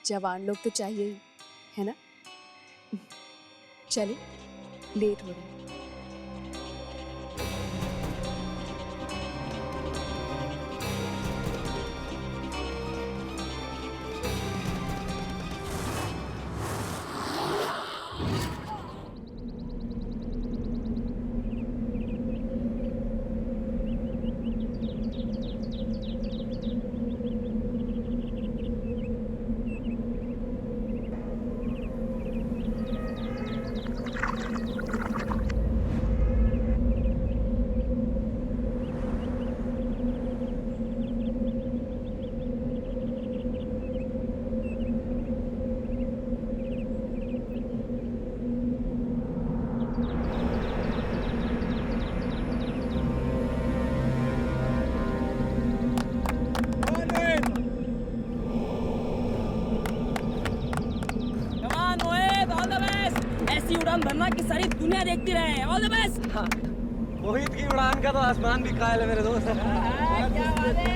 जवान लोग तो चाहिए ही, है ना? चलिए, लेट हो रही है। भरना कि सारी दुनिया देखती रहे। All the best. मोहित की उड़ान का तो आसमान भी कायल है मेरे दोस्त। क्या बात है।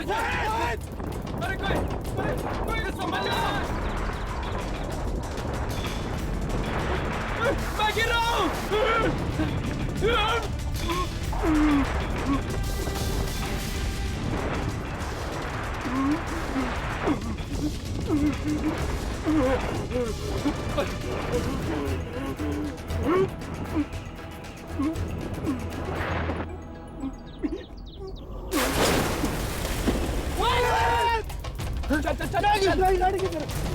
अरे कोई संभाल लो। मैं गिर रहा हूँ। गाड़ी की तरफ।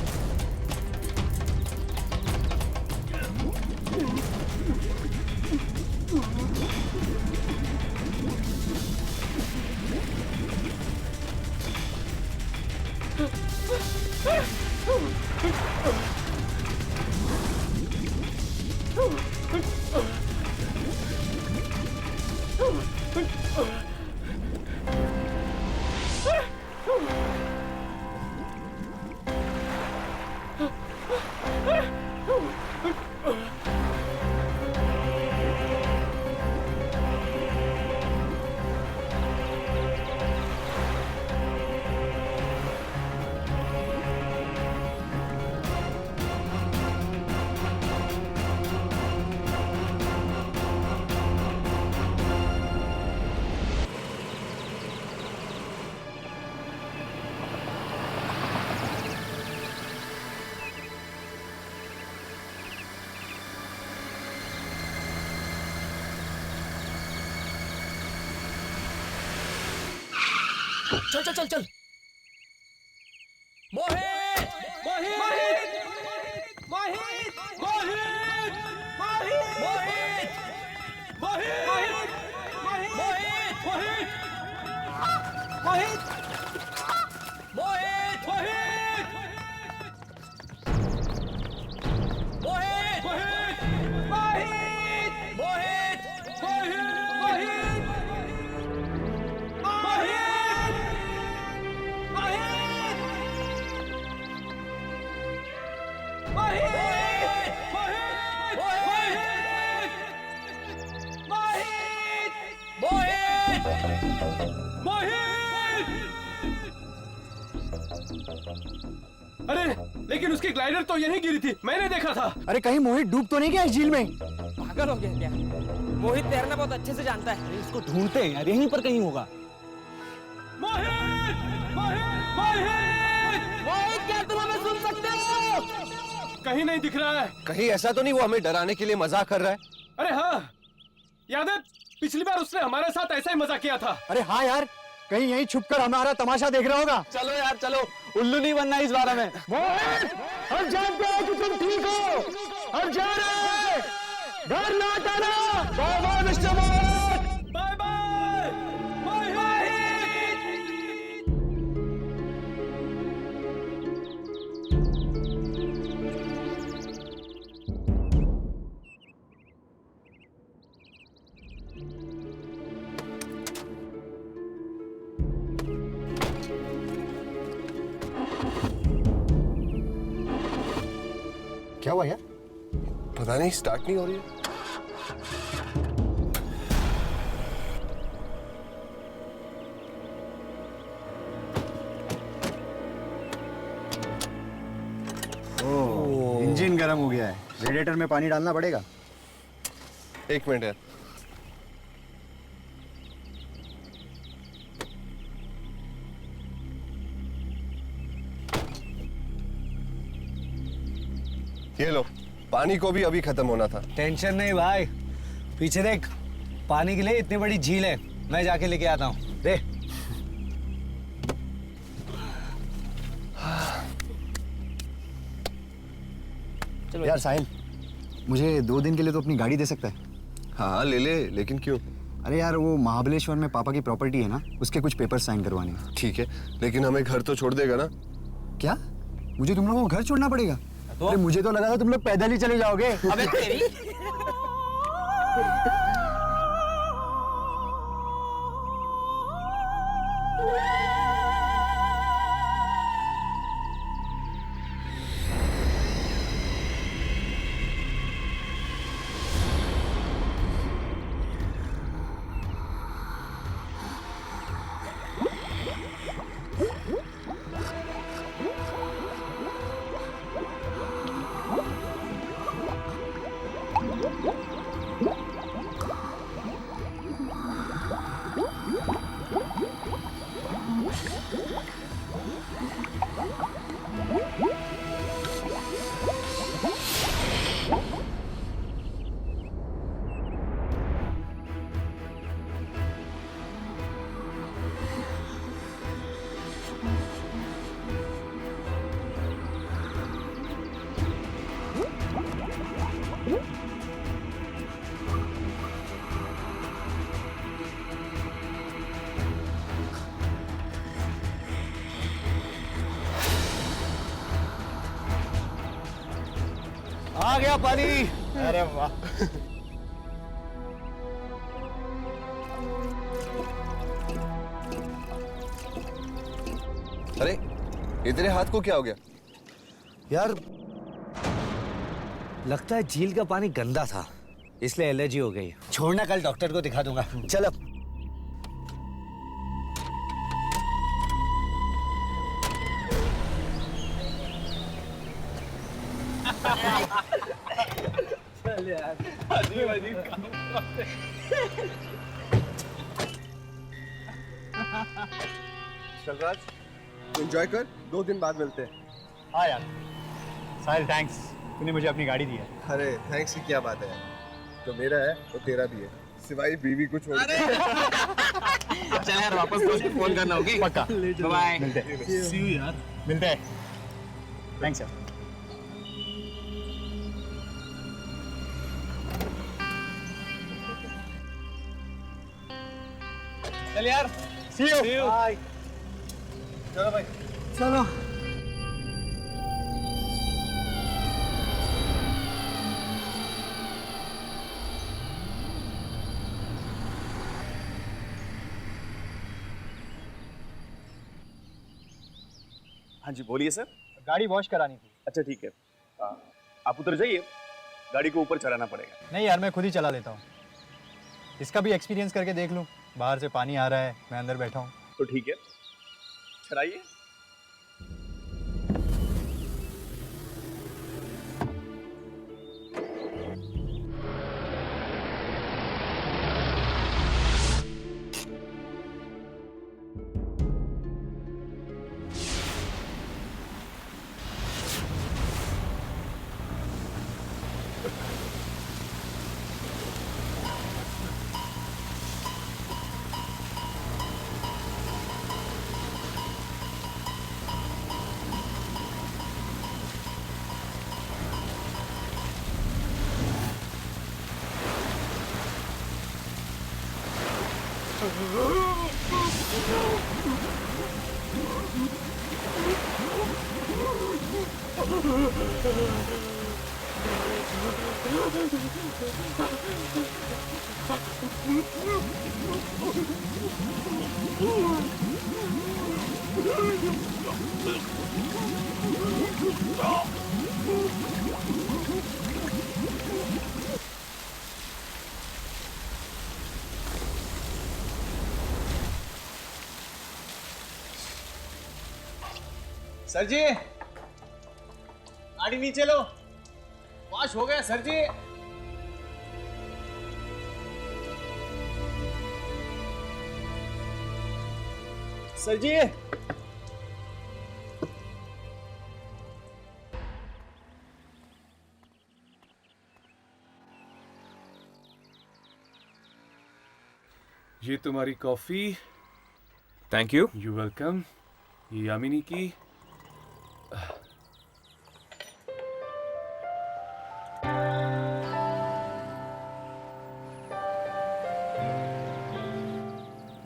चल चल चल चल। मोहित मोहित मोहित मोहित मोहित मोहित मोहित मोहित मोहित मोहित मोहित अरे लेकिन उसकी ग्लाइडर तो यहीं गिरी थी, मैंने देखा था। अरे कहीं मोहित डूब तो नहीं गया इस झील में? पागल हो गया क्या? मोहित तैरना बहुत अच्छे से जानता है। इसको ढूंढते हैं यार, यहीं पर कहीं होगा। मोहित क्या तुम हमें सुन सकते हो? कहीं नहीं दिख रहा है। कहीं ऐसा तो नहीं वो हमें डराने के लिए मजाक कर रहा है? अरे हाँ, याद है पिछली बार उसने हमारे साथ ऐसा ही मजाक किया था। अरे हाँ यार, कहीं यहीं छुपकर हमारा तमाशा देख रहा होगा। चलो यार चलो, उल्लू नहीं बनना इस बारे में। मोहित, हम जानते हैं कि तुम ठीक हो, हम जा रहे हैं, घर लौट आना। बाय बाय मिस्टर मोहित। बाय बाय क्या हुआ यार? पता नहीं, स्टार्ट नहीं हो रही है। ओह, इंजन गर्म हो गया है, रेडिएटर में पानी डालना पड़ेगा। एक मिनट यार। ये लो, पानी को भी अभी खत्म होना था। टेंशन नहीं भाई, पीछे देख, पानी के लिए इतनी बड़ी झील है, मैं जाके लेके आता हूँ। दे। चलो यार साहिल, मुझे 2 दिन के लिए तो अपनी गाड़ी दे सकता है? हाँ ले ले, लेकिन क्यों? अरे यार वो महाबलेश्वर में पापा की प्रॉपर्टी है ना, उसके कुछ पेपर साइन करवाने हैं। ठीक है, लेकिन हमें घर तो छोड़ देगा ना? क्या? मुझे तुम लोगों को घर छोड़ना पड़ेगा? तो? अरे मुझे तो लगा था तुम लोग पैदल ही चले जाओगे। अबे तेरी। आ गया पानी। अरे वाह। अरे ये तेरे हाथ को क्या हो गया? यार लगता है झील का पानी गंदा था, इसलिए एलर्जी हो गई। छोड़ना, कल डॉक्टर को दिखा दूंगा। चल अब। चल यार, अजीब अजीब काम करते। चल राज, एंजॉय कर, 2 दिन बाद मिलते हैं। हाँ यार, साहिल थैंक्स, तूने मुझे अपनी गाड़ी दी है। अरे थैंक्स की क्या बात है, जो मेरा है वो तेरा भी है, सिवाय बीवी को छोड़ के। चल यार, वापस दोस्त को फोन करना होगी। पक्का। बाय। मिलते हैं। See you यार। मिलते हैं। थैंक्स यार। चल यार। See you. Bye. चलो भाई। चलो। हाँ जी बोलिए सर। गाड़ी वॉश करानी थी। अच्छा ठीक है, आप उतर जाइए, गाड़ी को ऊपर चढ़ाना पड़ेगा। नहीं यार, मैं खुद ही चला लेता हूँ, इसका भी एक्सपीरियंस करके देख लूँ। बाहर से पानी आ रहा है, मैं अंदर बैठा हूँ। तो ठीक है, चलाइए। सर जी, गाड़ी नीचे लो, वॉश हो गया सर जी। सर जी, ये तुम्हारी coffee. Thank you. You welcome. ये यामिनी की।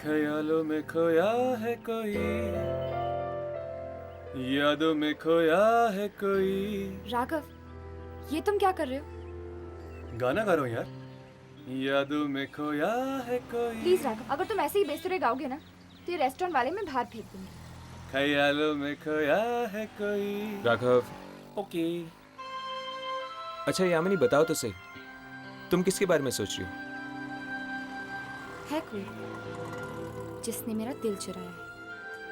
ख्यालों में खोया है कोई, यादों में खोया है कोई। राघव, ये तुम क्या कर रहे हो? गाना गा रहा हूँ यार। यादों में खोया है कोई। प्लीज राघव, अगर तुम ऐसे ही बेसुरे गाओगे ना तो ये रेस्टोरेंट वाले मैं बाहर फेंक दूंगी। ख्यालों में खोया है कोई। राघव। ओके। अच्छा यामिनी, बताओ तो सही, तुम किसके बारे में सोच रही हो? है कोई जिसने मेरा दिल चुराया है।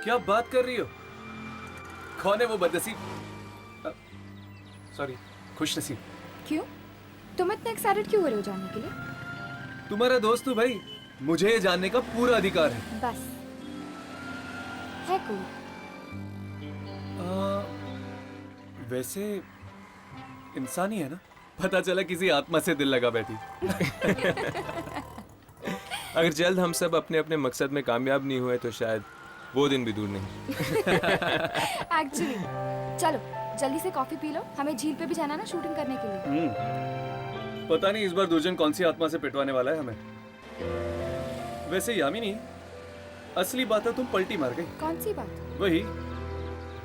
क्या बात कर रही हो? कौन है वो बदनसीब? सॉरी, खुशनसीब। क्यों? तुम इतने एक्साइटेड क्यों हो रहे हो जानने के लिए? तुम्हारा दोस्त हूँ भाई, मुझे ये जानने का पूरा अधिकार है। बस है कोई? वैसे इंसान ही है ना, पता चला किसी आत्मा से दिल लगा बैठी। अगर जल्द हम सब अपने अपने मकसद में कामयाब नहीं हुए तो शायद वो दिन भी दूर नहीं। एक्चुअली चलो जल्दी से कॉफी पी लो, हमें झील पे भी जाना ना शूटिंग करने के लिए। पता नहीं इस बार दुर्जन कौन सी आत्मा से पिटवाने वाला है हमें। वैसे यामिनी, असली बात है तुम पलटी मार गई। कौन सी बात? वही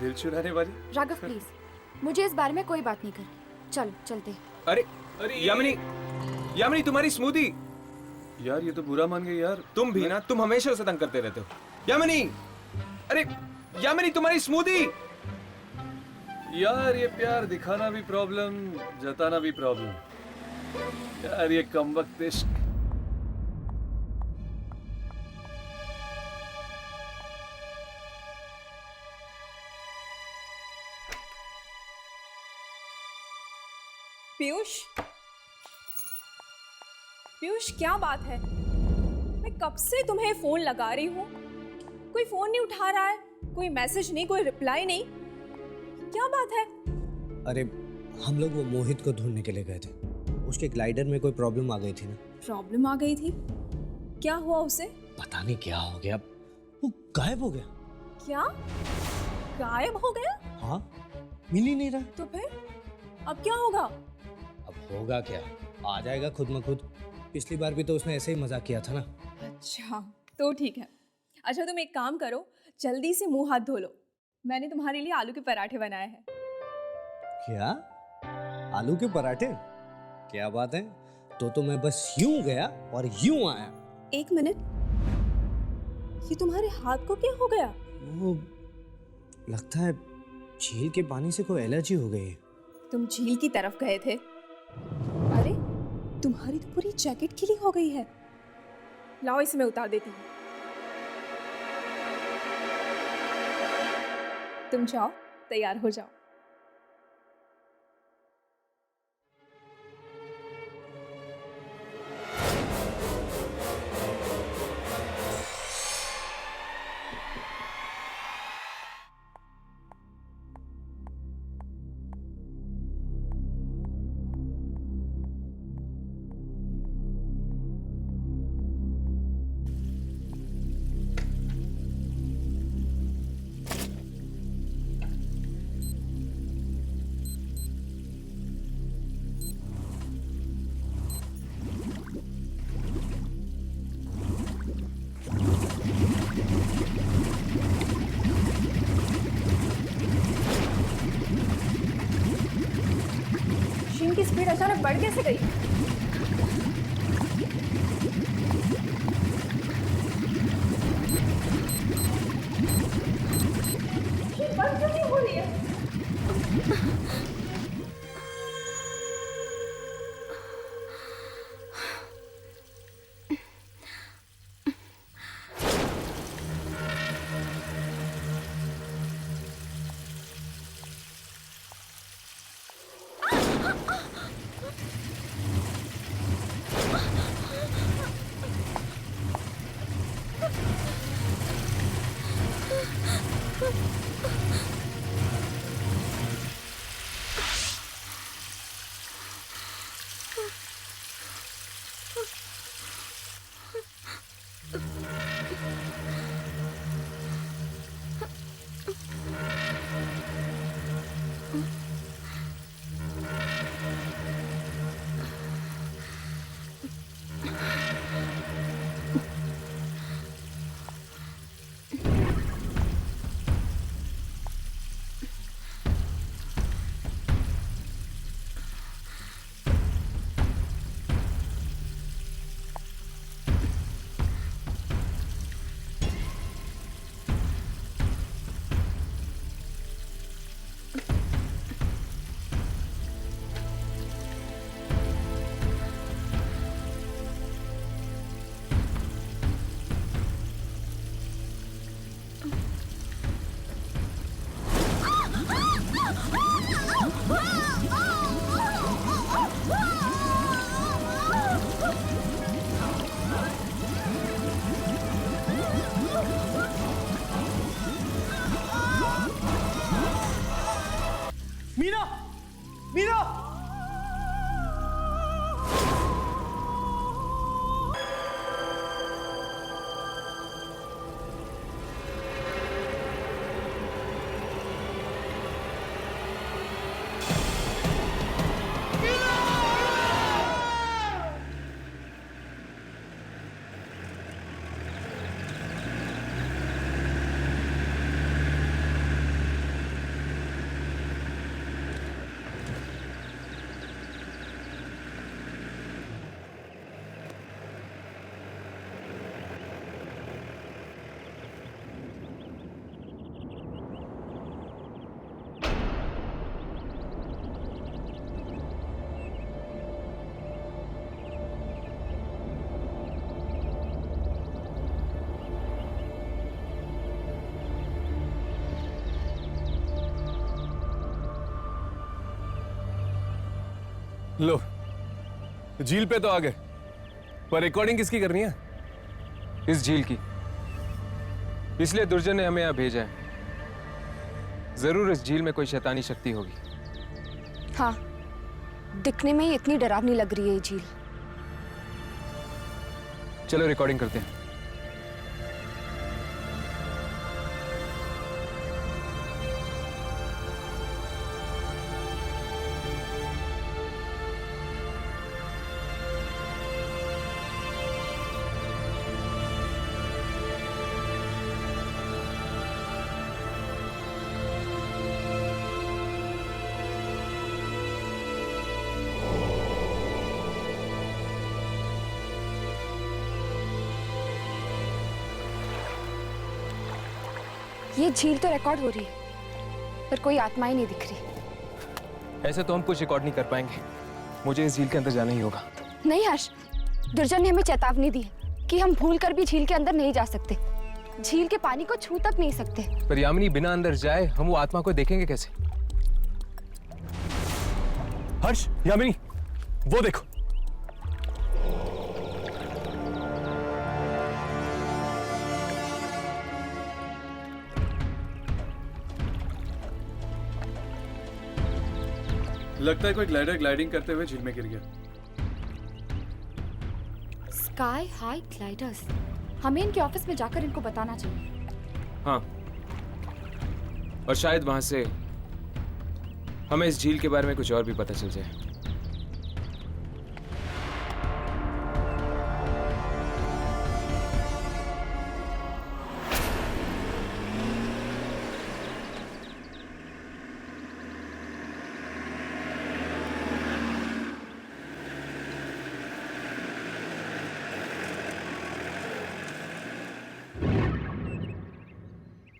दिल चुराने वाली। राघव प्लीज, मुझे इस बारे में कोई बात नहीं करनी। चल चलते। अरे अरे यामिनी, यामिनी तुम्हारी स्मूदी। यार ये तो बुरा मान गई यार। तुम भी ना, तुम हमेशा उसे तंग करते रहते हो। यामिनी, अरे यामिनी तुम्हारी स्मूदी। यार ये प्यार दिखाना भी प्रॉब्लम, जताना भी प्रॉब्लम। यार ये कमबख्त इश्क। पीयूष, पीयूष क्या बात है? मैं कब से तुम्हें फोन लगा रही हूँ, कोई फोन नहीं उठा रहा है, कोई मैसेज नहीं, कोई रिप्लाई नहीं, क्या बात है? अरे हम लोग वो मोहित को ढूंढने के लिए गए थे, उसके ग्लाइडर में कोई प्रॉब्लम आ गई थी ना। प्रॉब्लम आ गई थी? क्या हुआ उसे? पता नहीं क्या हो गया, वो गायब हो गया। क्या गायब हो गया? हाँ, मिल ही नहीं रहा। तो फिर अब क्या होगा? अब होगा क्या, आ जाएगा खुद म खुद। पिछली बार भी तो उसने ऐसे ही मजाक किया था ना। अच्छा तो ठीक है। अच्छा तुम एक काम करो, जल्दी से मुंह हाथ धो लो, मैंने तुम्हारे लिए आलू के पराठे बनाए हैं। क्या? आलू के पराठे? क्या बात है, तो मैं बस यूं गया और यूं आया। एक मिनट, ये तुम्हारे हाथ को क्या हो गया? वो लगता है झील के पानी से कोई एलर्जी हो गई है। तुम झील की तरफ गए थे? अरे तुम्हारी तो पूरी जैकेट गीली हो गई है। लाओ इसे मैं उतार देती हूँ। तुम जाओ, तैयार हो जाओ। की स्पीड अचानक बढ़ कैसे गई? ये बंद क्यों नहीं हो रही है? लो, झील पे तो आ गए, पर रिकॉर्डिंग किसकी करनी है? इस झील की। इसलिए दुर्जन ने हमें यहाँ भेजा है। जरूर इस झील में कोई शैतानी शक्ति होगी। हाँ, दिखने में ही इतनी डरावनी लग रही है ये झील। चलो रिकॉर्डिंग करते हैं। ये झील तो रिकॉर्ड हो रही है, पर कोई आत्माएं नहीं दिख रही। ऐसे तो हम कुछ रिकॉर्ड नहीं कर पाएंगे। मुझे इस झील के अंदर जाना ही होगा। नहीं हर्ष, दुर्जन ने हमें चेतावनी दी है कि हम भूलकर भी झील के अंदर नहीं जा सकते। झील के पानी को छू तक नहीं सकते। पर यामिनी, बिना अंदर जाए हम वो आत्मा को देखेंगे कैसे? हर्ष, यामिनी, वो देखो। लगता है कोई ग्लाइडर ग्लाइडिंग करते हुए झील में गिर गया। स्काई हाई ग्लाइडर्स, हमें इनके ऑफिस में जाकर इनको बताना चाहिए। हाँ, और शायद वहां से हमें इस झील के बारे में कुछ और भी पता चल जाए।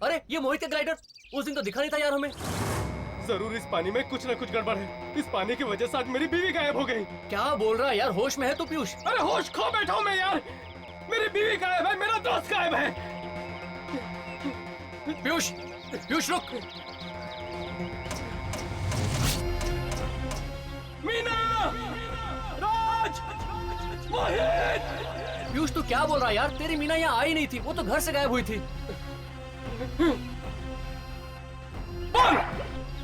अरे ये मोहित का ग्लाइडर उस दिन तो दिखा नहीं था यार हमें। जरूर इस पानी में कुछ ना कुछ गड़बड़ है। इस पानी की वजह से आज मेरी बीवी गायब हो गई। क्या बोल रहा है यार, होश में है तू पीयूष? अरे होश खो बैठा हूं मैं यार। मेरी बीवी गायब है, मेरा दोस्त गायब है। पीयूष, पीयूष रुक। मीना, राज, मोहित। पीयूष तू क्या बोल रहा है यार? तेरी मीना यहाँ आई नहीं थी, वो तो घर से गायब हुई थी।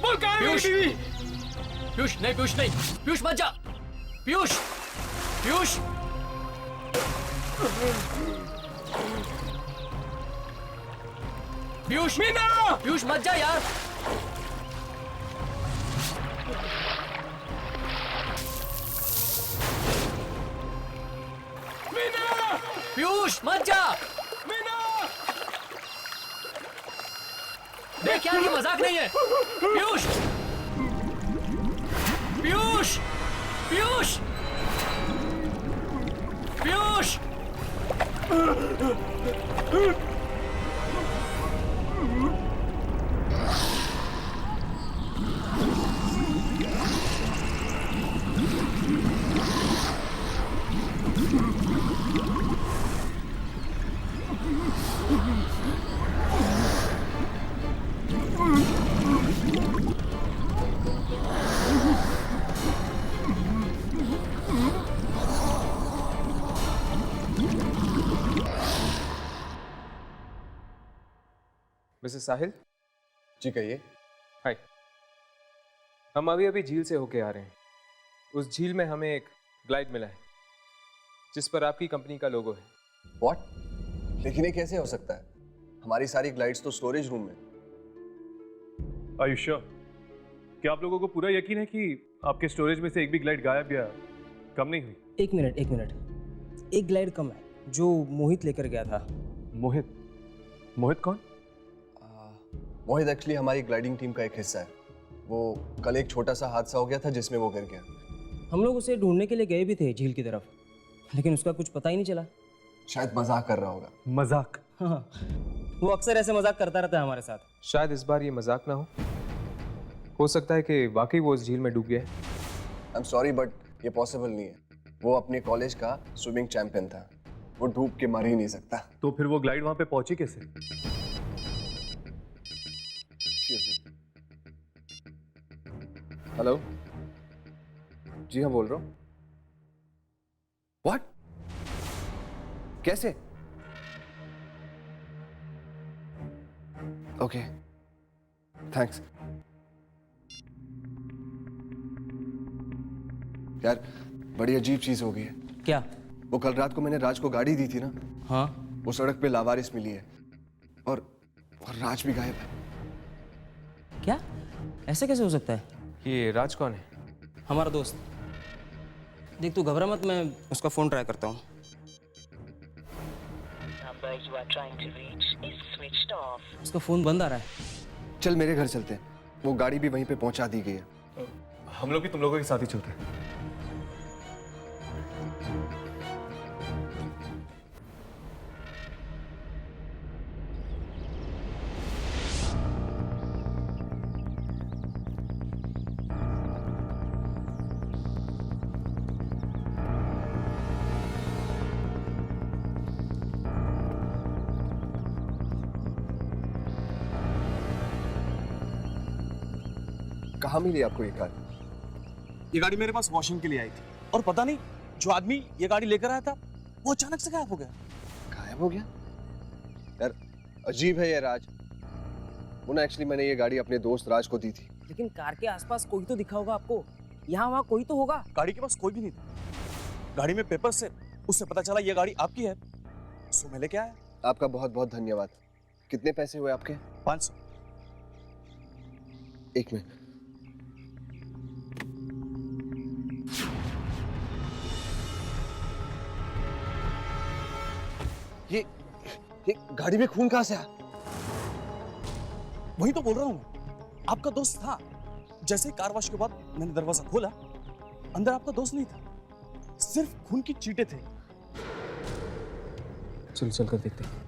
बोल कहाँ है मेरी बीवी? पीयूष नहीं, पीयूष नहीं, पीयूष मत जा। पीयूष, पीयूष, पीयूष, मीना, पीयूष मत जा यार। मीना, पीयूष मत जा। देख यार, ये मजाक नहीं है। पीयूष, पीयूष, पीयूष, पीयूष। मिसेस साहिल। जी कहिए। हाय, हम अभी अभी झील से होके आ रहे हैं। उस झील में हमें एक ग्लाइड मिला है जिस पर आपकी कंपनी का लोगो है। व्हाट? लेकिन ये कैसे हो सकता है? हमारी सारी ग्लाइड्स तो स्टोरेज रूम में। Are you sure? क्या आप लोगों को पूरा यकीन है कि आपके स्टोरेज में से एक भी ग्लाइड गायब या कम नहीं हुई? एक मिनट। एक ग्लाइड कम है जो मोहित लेकर गया था। मोहित? मोहित कौन? मोहित एक्चुअली हमारी ग्लाइडिंग टीम का एक हिस्सा है। वो कल एक छोटा सा हादसा हो गया था जिसमें वो गिर गया। हम लोग उसे ढूंढने के लिए गए भी थे झील की तरफ, लेकिन उसका कुछ पता ही नहीं चला। शायद मजाक कर रहा होगा। मजाक? हाँ, वो अक्सर ऐसे मजाक करता रहता है हमारे साथ। शायद इस बार ये मजाक ना हो सकता है कि वाकई वो उस झील में डूब गया है। आई एम सॉरी बट ये पॉसिबल नहीं है। वो अपने कॉलेज का स्विमिंग चैंपियन था, वो डूब के मर ही नहीं सकता। तो फिर वो ग्लाइड वहां पे पहुंची कैसे? हेलो जी हाँ, बोल रहा हूँ। What? कैसे? Okay, thanks. यार बड़ी अजीब चीज हो गई है। क्या? वो कल रात को मैंने राज को गाड़ी दी थी ना, हाँ, वो सड़क पे लावारिस मिली है और राज भी गायब है। क्या? ऐसे कैसे हो सकता है? ये राज कौन है? हमारा दोस्त। देख तू घबरा मत, मैं उसका फोन ट्राई करता हूँ। उसका फोन बंद आ रहा है। चल मेरे घर चलते हैं, वो गाड़ी भी वहीं पे पहुंचा दी गई है। हम लोग भी तुम लोगों के साथ ही चलते हैं। कहाँ मिली आपको ये कार? ये गाड़ी मेरे पास वॉशिंग के लिए आई थी और पता नहीं जो आदमी ये गाड़ी लेकर आया था वो अचानक से गायब हो गया। गायब हो गया? यार अजीब है ये राज। वो ना एक्चुअली मैंने ये गाड़ी अपने दोस्त राज को दी थी। लेकिन कार के आसपास कोई तो दिखा होगा आपको, यहाँ वहाँ कोई तो होगा। गाड़ी के पास कोई भी नहीं था। गाड़ी में पेपर से उससे पता चला ये गाड़ी आपकी है, सो मैं लेके आया। आपका बहुत बहुत धन्यवाद। कितने पैसे हुए आपके? 500। एक मिनट। ये गाड़ी में खून कहाँ से आया? वही तो बोल रहा हूँ, आपका दोस्त था। जैसे ही कार वॉश के बाद मैंने दरवाजा खोला, अंदर आपका दोस्त नहीं था, सिर्फ खून की चींटे थे। चल चल कर देखते हैं।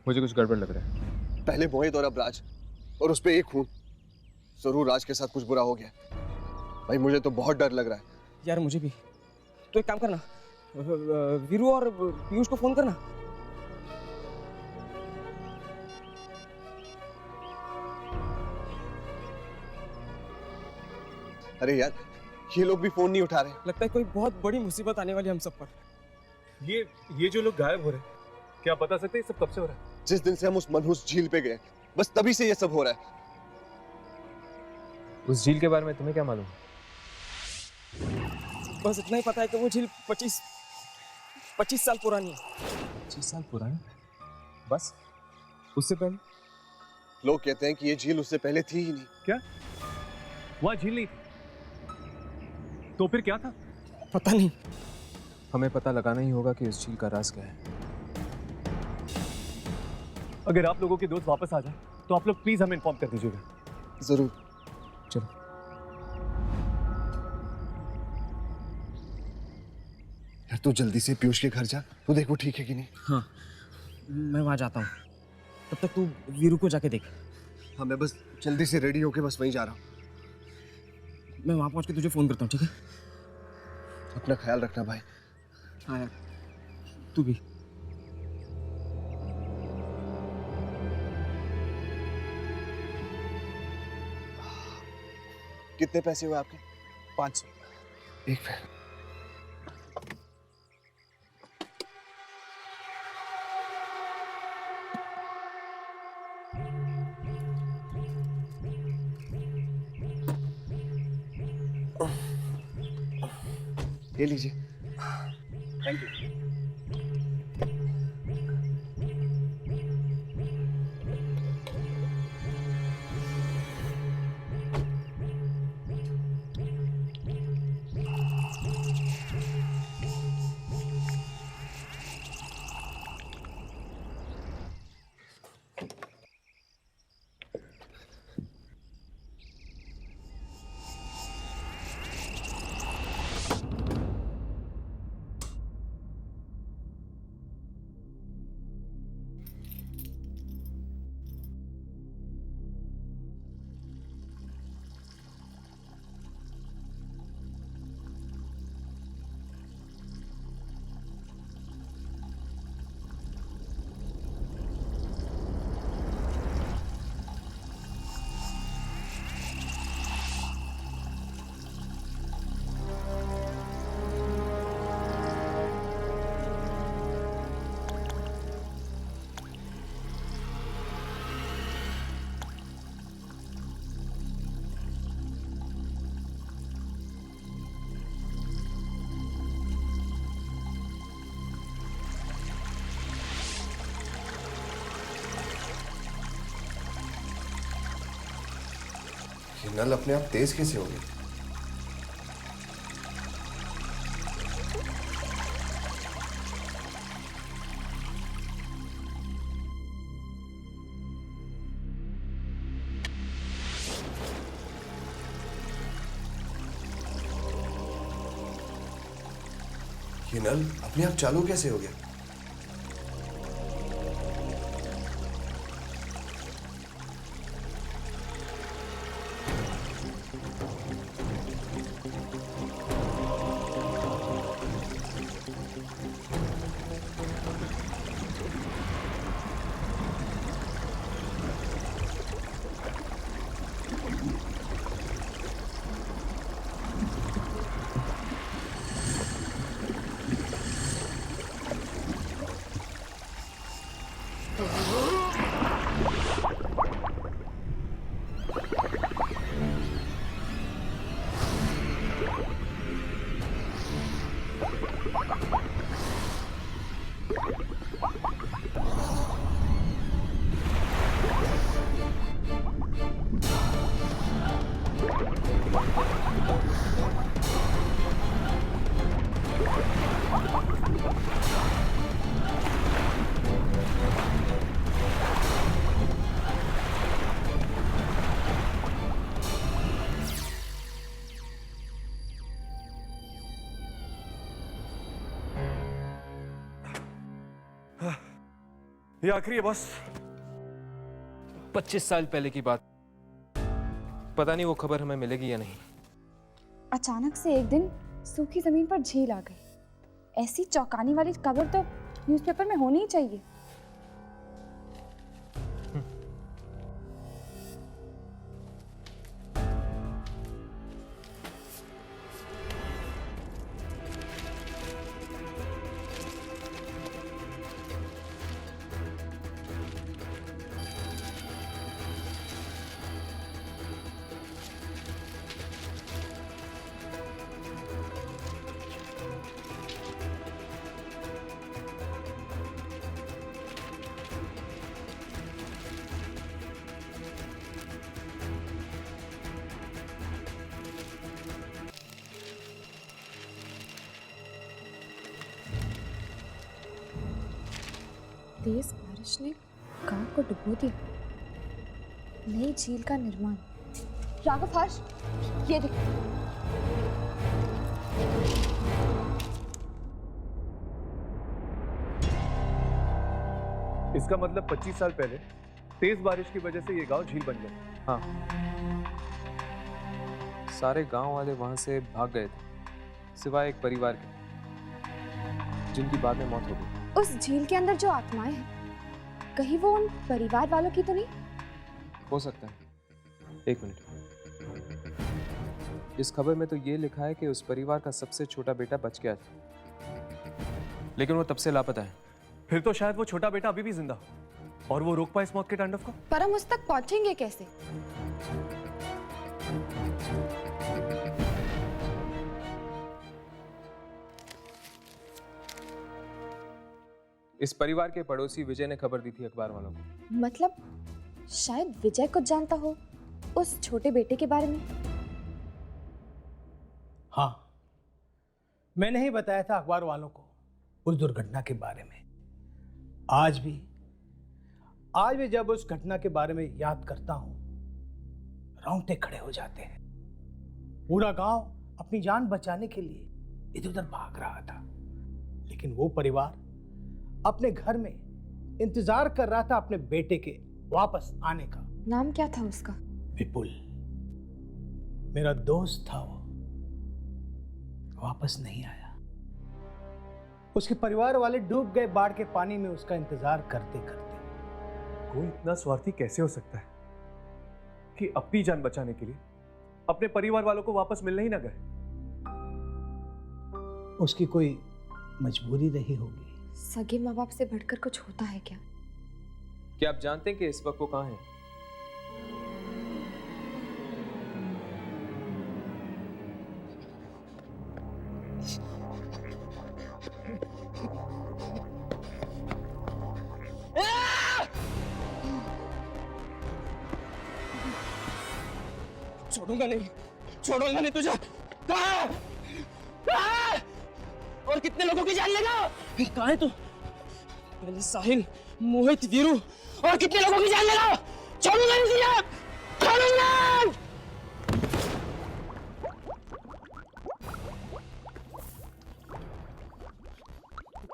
मुझे कुछ गड़बड़ लग रहा है। पहले मोहित और अब राज, और उस पे एक खून। जरूर राज के साथ कुछ बुरा हो गया। भाई मुझे तो बहुत डर लग रहा है। यार मुझे भी। तो एक काम करना, वीरू और पीयूष को फोन करना। अरे यार ये लोग भी फोन नहीं उठा रहे। लगता है कोई बहुत बड़ी मुसीबत आने वाली हम सब पर। ये जो लोग गायब हो रहे हैं, क्या आप बता सकते हैं सब कब से हो रहा है? जिस दिन से हम उस मनहूस झील पे गए, बस तभी से ये सब हो रहा है। उस झील के बारे में तुम्हें क्या मालूम? बस इतना ही पता है कि वो झील 25 साल पुरानी है। 25 साल पुरानी? बस? उससे पहले? लोग कहते हैं कि ये झील उससे पहले थी ही नहीं। क्या? वहां झील नहीं थी? तो फिर क्या था? पता नहीं। हमें पता लगाना ही होगा कि उस झील का राज क्या है। अगर आप लोगों के दोस्त वापस आ जाए तो आप लोग प्लीज हमें इन्फॉर्म कर दीजिएगा। जरूर। चलो। यार तू जल्दी से पीयूष के घर जा, तू देख वो ठीक है कि नहीं। हाँ, मैं वहां जाता हूँ। तब तक तू वीरू को जाके देख। हाँ मैं बस जल्दी से रेडी होके बस वहीं जा रहा हूँ। मैं वहां पहुंच के तुझे फोन करता हूँ, ठीक है? अपना ख्याल रखना भाई। हाँ यार, तू भी। कितने पैसे हुए आपके? 500। एक मिनट। ये लीजिए। Thank you. ये नल अपने आप तेज कैसे हो गया? ये नल अपने आप चालू कैसे हो गया? ये आखिरी है बॉस। 25 साल पहले की बात, पता नहीं वो खबर हमें मिलेगी या नहीं। अचानक से एक दिन सूखी जमीन पर झील आ गई। ऐसी चौंकाने वाली खबर तो न्यूज़पेपर में होनी ही चाहिए। तेज बारिश ने गांव को डुबो दिया। नई झील का निर्माण। राघव हर्ष, ये देख। इसका मतलब 25 साल पहले तेज बारिश की वजह से ये गांव झील बन गया। हाँ, सारे गांव वाले वहां से भाग गए थे, सिवाय एक परिवार के, जिनकी बाद में मौत हो गई। उस झील के अंदर जो आत्माएं हैं, कहीं वो उन परिवार वालों की तो नहीं? हो सकता है। एक मिनट, इस खबर में तो ये लिखा है कि उस परिवार का सबसे छोटा बेटा बच गया था, लेकिन वो तब से लापता है। फिर तो शायद वो छोटा बेटा अभी भी जिंदा हो और वो रोक पाए इस मौत के तांडव को। पर हम उस तक पहुंचेंगे कैसे? इस परिवार के पड़ोसी विजय ने खबर दी थी अखबार वालों को। मतलब शायद विजय कुछ जानता हो उस छोटे बेटे के बारे में। हाँ, मैंने ही बताया था अखबार वालों को उस दुर्घटना के बारे में। आज भी जब उस घटना के बारे में याद करता हूं, रोंगटे खड़े हो जाते हैं। पूरा गांव अपनी जान बचाने के लिए इधर उधर भाग रहा था, लेकिन वो परिवार अपने घर में इंतजार कर रहा था अपने बेटे के वापस आने का। नाम क्या था उसका? विपुल। मेरा दोस्त था वो, वापस नहीं आया। उसके परिवार वाले डूब गए बाढ़ के पानी में उसका इंतजार करते करते। कोई इतना स्वार्थी कैसे हो सकता है कि अपनी जान बचाने के लिए अपने परिवार वालों को वापस मिलने ही ना गए? उसकी कोई मजबूरी रही होगी। सगे माँ बाप से बढ़कर कुछ होता है क्या? क्या आप जानते हैं कि इस वक्त वो कहाँ है? छोड़ूंगा नहीं तुझे। कहाँ? और कितने लोगों की जान लेगा? कहाँ है तू? पहले साहिल, मोहित, वीरू और कितने लोगों की जान लेगा? छोड़ूंगा नहीं तुझे, छोड़ूंगा।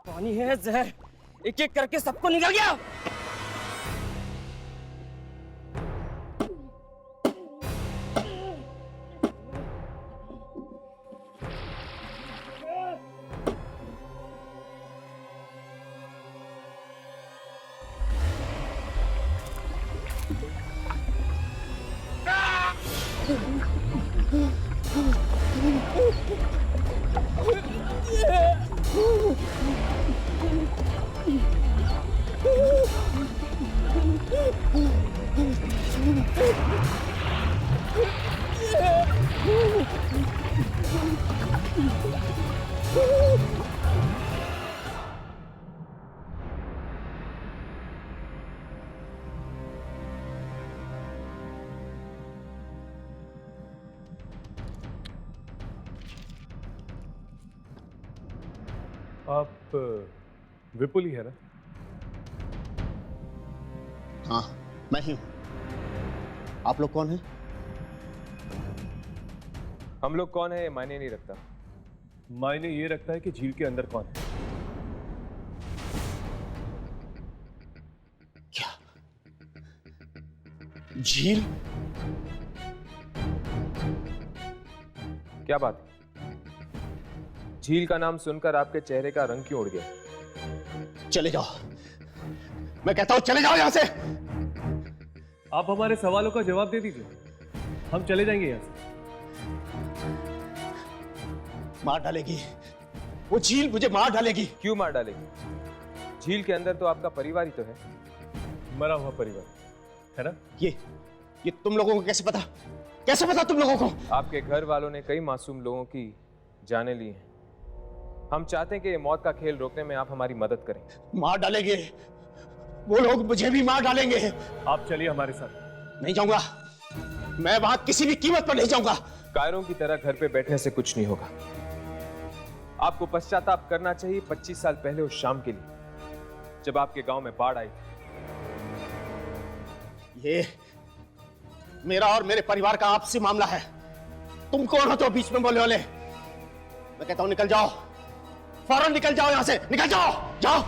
पानी है जहर, एक एक करके सबको निकल गया। आप विपुल ही है ना? हाँ, मैं ही। आप लोग कौन हैं? हम लोग कौन है ये मायने नहीं रखता। मायने ये रखता है कि झील के अंदर कौन है। क्या? झील? क्या बात है? झील का नाम सुनकर आपके चेहरे का रंग क्यों उड़ गया? चले जाओ, मैं कहता हूं चले जाओ यहां से। आप हमारे सवालों का जवाब दे दीजिए, हम चले जाएंगे यहां से। मार डालेगी वो झील, मुझे मार डालेगी। क्यों मार डालेगी? झील के अंदर तो आपका परिवार ही तो है। मरा हुआ परिवार है ना? ये तुम लोगों को कैसे पता? कैसे पता तुम लोगों को? आपके घर वालों ने कई मासूम लोगों की जानें ली हैं। हम चाहते हैं कि ये मौत का खेल रोकने में आप हमारी मदद करें। मार डालेंगे वो लोग, मुझे भी मार डालेंगे। आप चलिए हमारे साथ। नहीं जाऊंगा, मैं वहां किसी भी कीमत पर नहीं जाऊंगा। कायरों की तरह घर पे बैठने से कुछ नहीं होगा। आपको पश्चाताप करना चाहिए 25 साल पहले उस शाम के लिए जब आपके गांव में बाढ़ आई थी। ये मेरा और मेरे परिवार का आपसी मामला है। तुम कौन हो तो बीच में बोले वाले? मैं कहता हूं निकल जाओ, फौरन निकल जाओ यहां से, निकल जाओ, जाओ।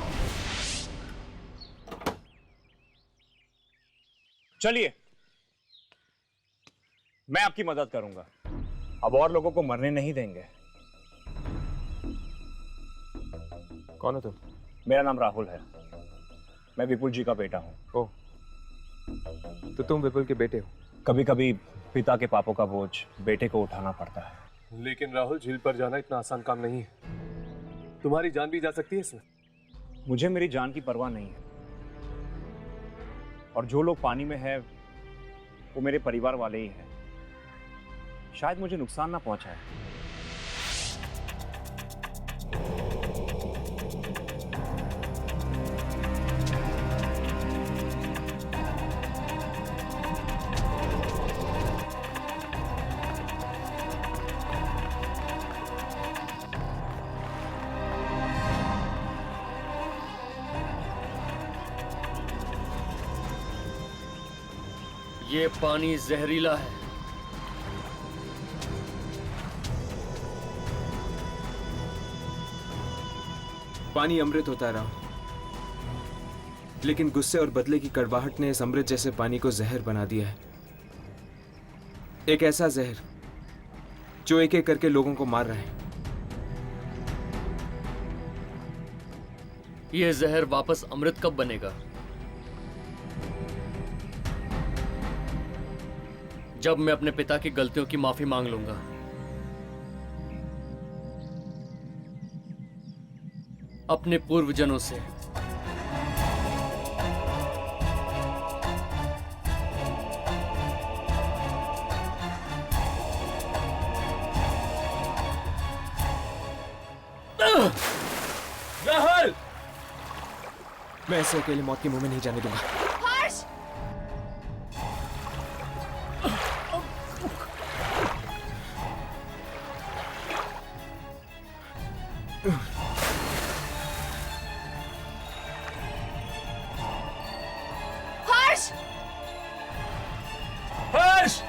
चलिए, मैं आपकी मदद करूंगा। अब और लोगों को मरने नहीं देंगे। कौन हो तुम? मेरा नाम राहुल है, मैं विपुल जी का बेटा हूं। ओह, तो तुम विपुल के बेटे हो? कभी कभी पिता के पापों का बोझ बेटे को उठाना पड़ता है। लेकिन राहुल, झील पर जाना इतना आसान काम नहीं है। तुम्हारी जान भी जा सकती है इसमें। मुझे मेरी जान की परवाह नहीं है, और जो लोग पानी में हैं वो मेरे परिवार वाले ही हैं। शायद मुझे नुकसान ना पहुंचाए। ये पानी जहरीला है। पानी अमृत होता है राव, लेकिन गुस्से और बदले की कड़वाहट ने इस अमृत जैसे पानी को जहर बना दिया है। एक ऐसा जहर जो एक एक करके लोगों को मार रहा है। ये जहर वापस अमृत कब बनेगा? जब मैं अपने पिता की गलतियों की माफी मांग लूंगा। अपने पूर्वजनों से। राहुल, मैं ऐसे अकेले मौत के मुंह में नहीं जाने दूंगा। हर्ष! हर्ष!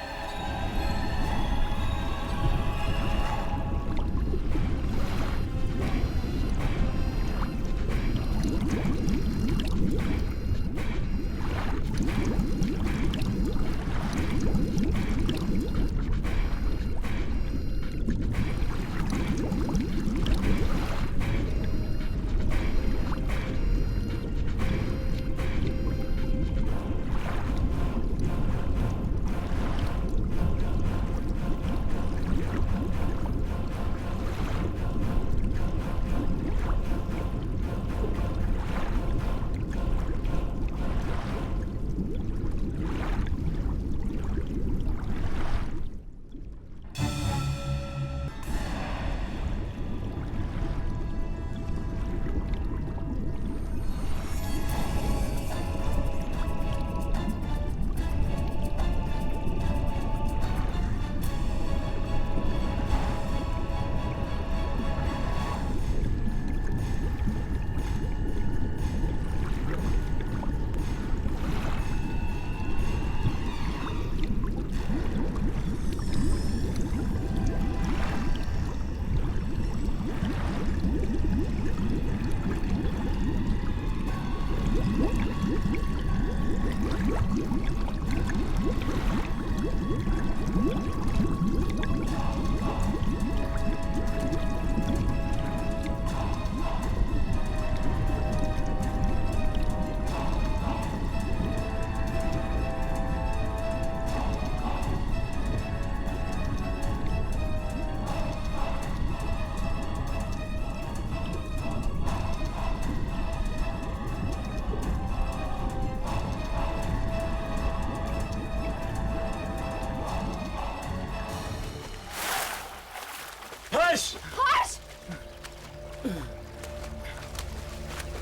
हर्ष! हर्ष!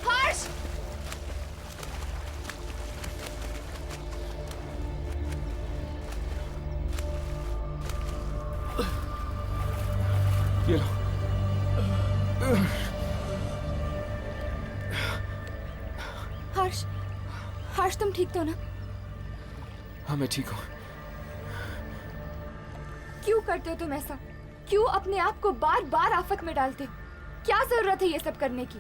हर्ष! ये लो। हर्ष, हर्ष तुम ठीक तो ना? हाँ मैं ठीक हूँ। क्यों करते हो तुम ऐसा? क्यों अपने आप को बार बार आफत में डालते? क्या जरूरत है ये सब करने की?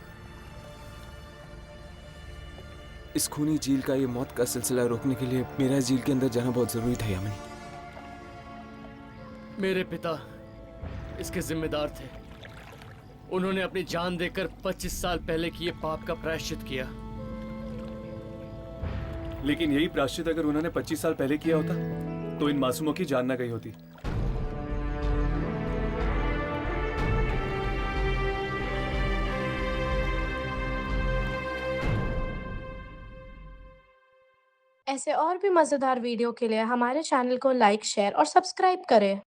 इस खूनी झील का ये मौत का सिलसिला रोकने के लिए मेरा इस झील के अंदर जाना बहुत जरूरी था यामिनी। मेरे पिता इसके जिम्मेदार थे। उन्होंने अपनी जान देकर 25 साल पहले किए पाप का प्रायश्चित किया। लेकिन यही प्रायश्चित अगर उन्होंने 25 साल पहले किया होता तो इन मासूमों की जान न गई होती। ऐसे और भी मजेदार वीडियो के लिए हमारे चैनल को लाइक, शेयर और सब्सक्राइब करें।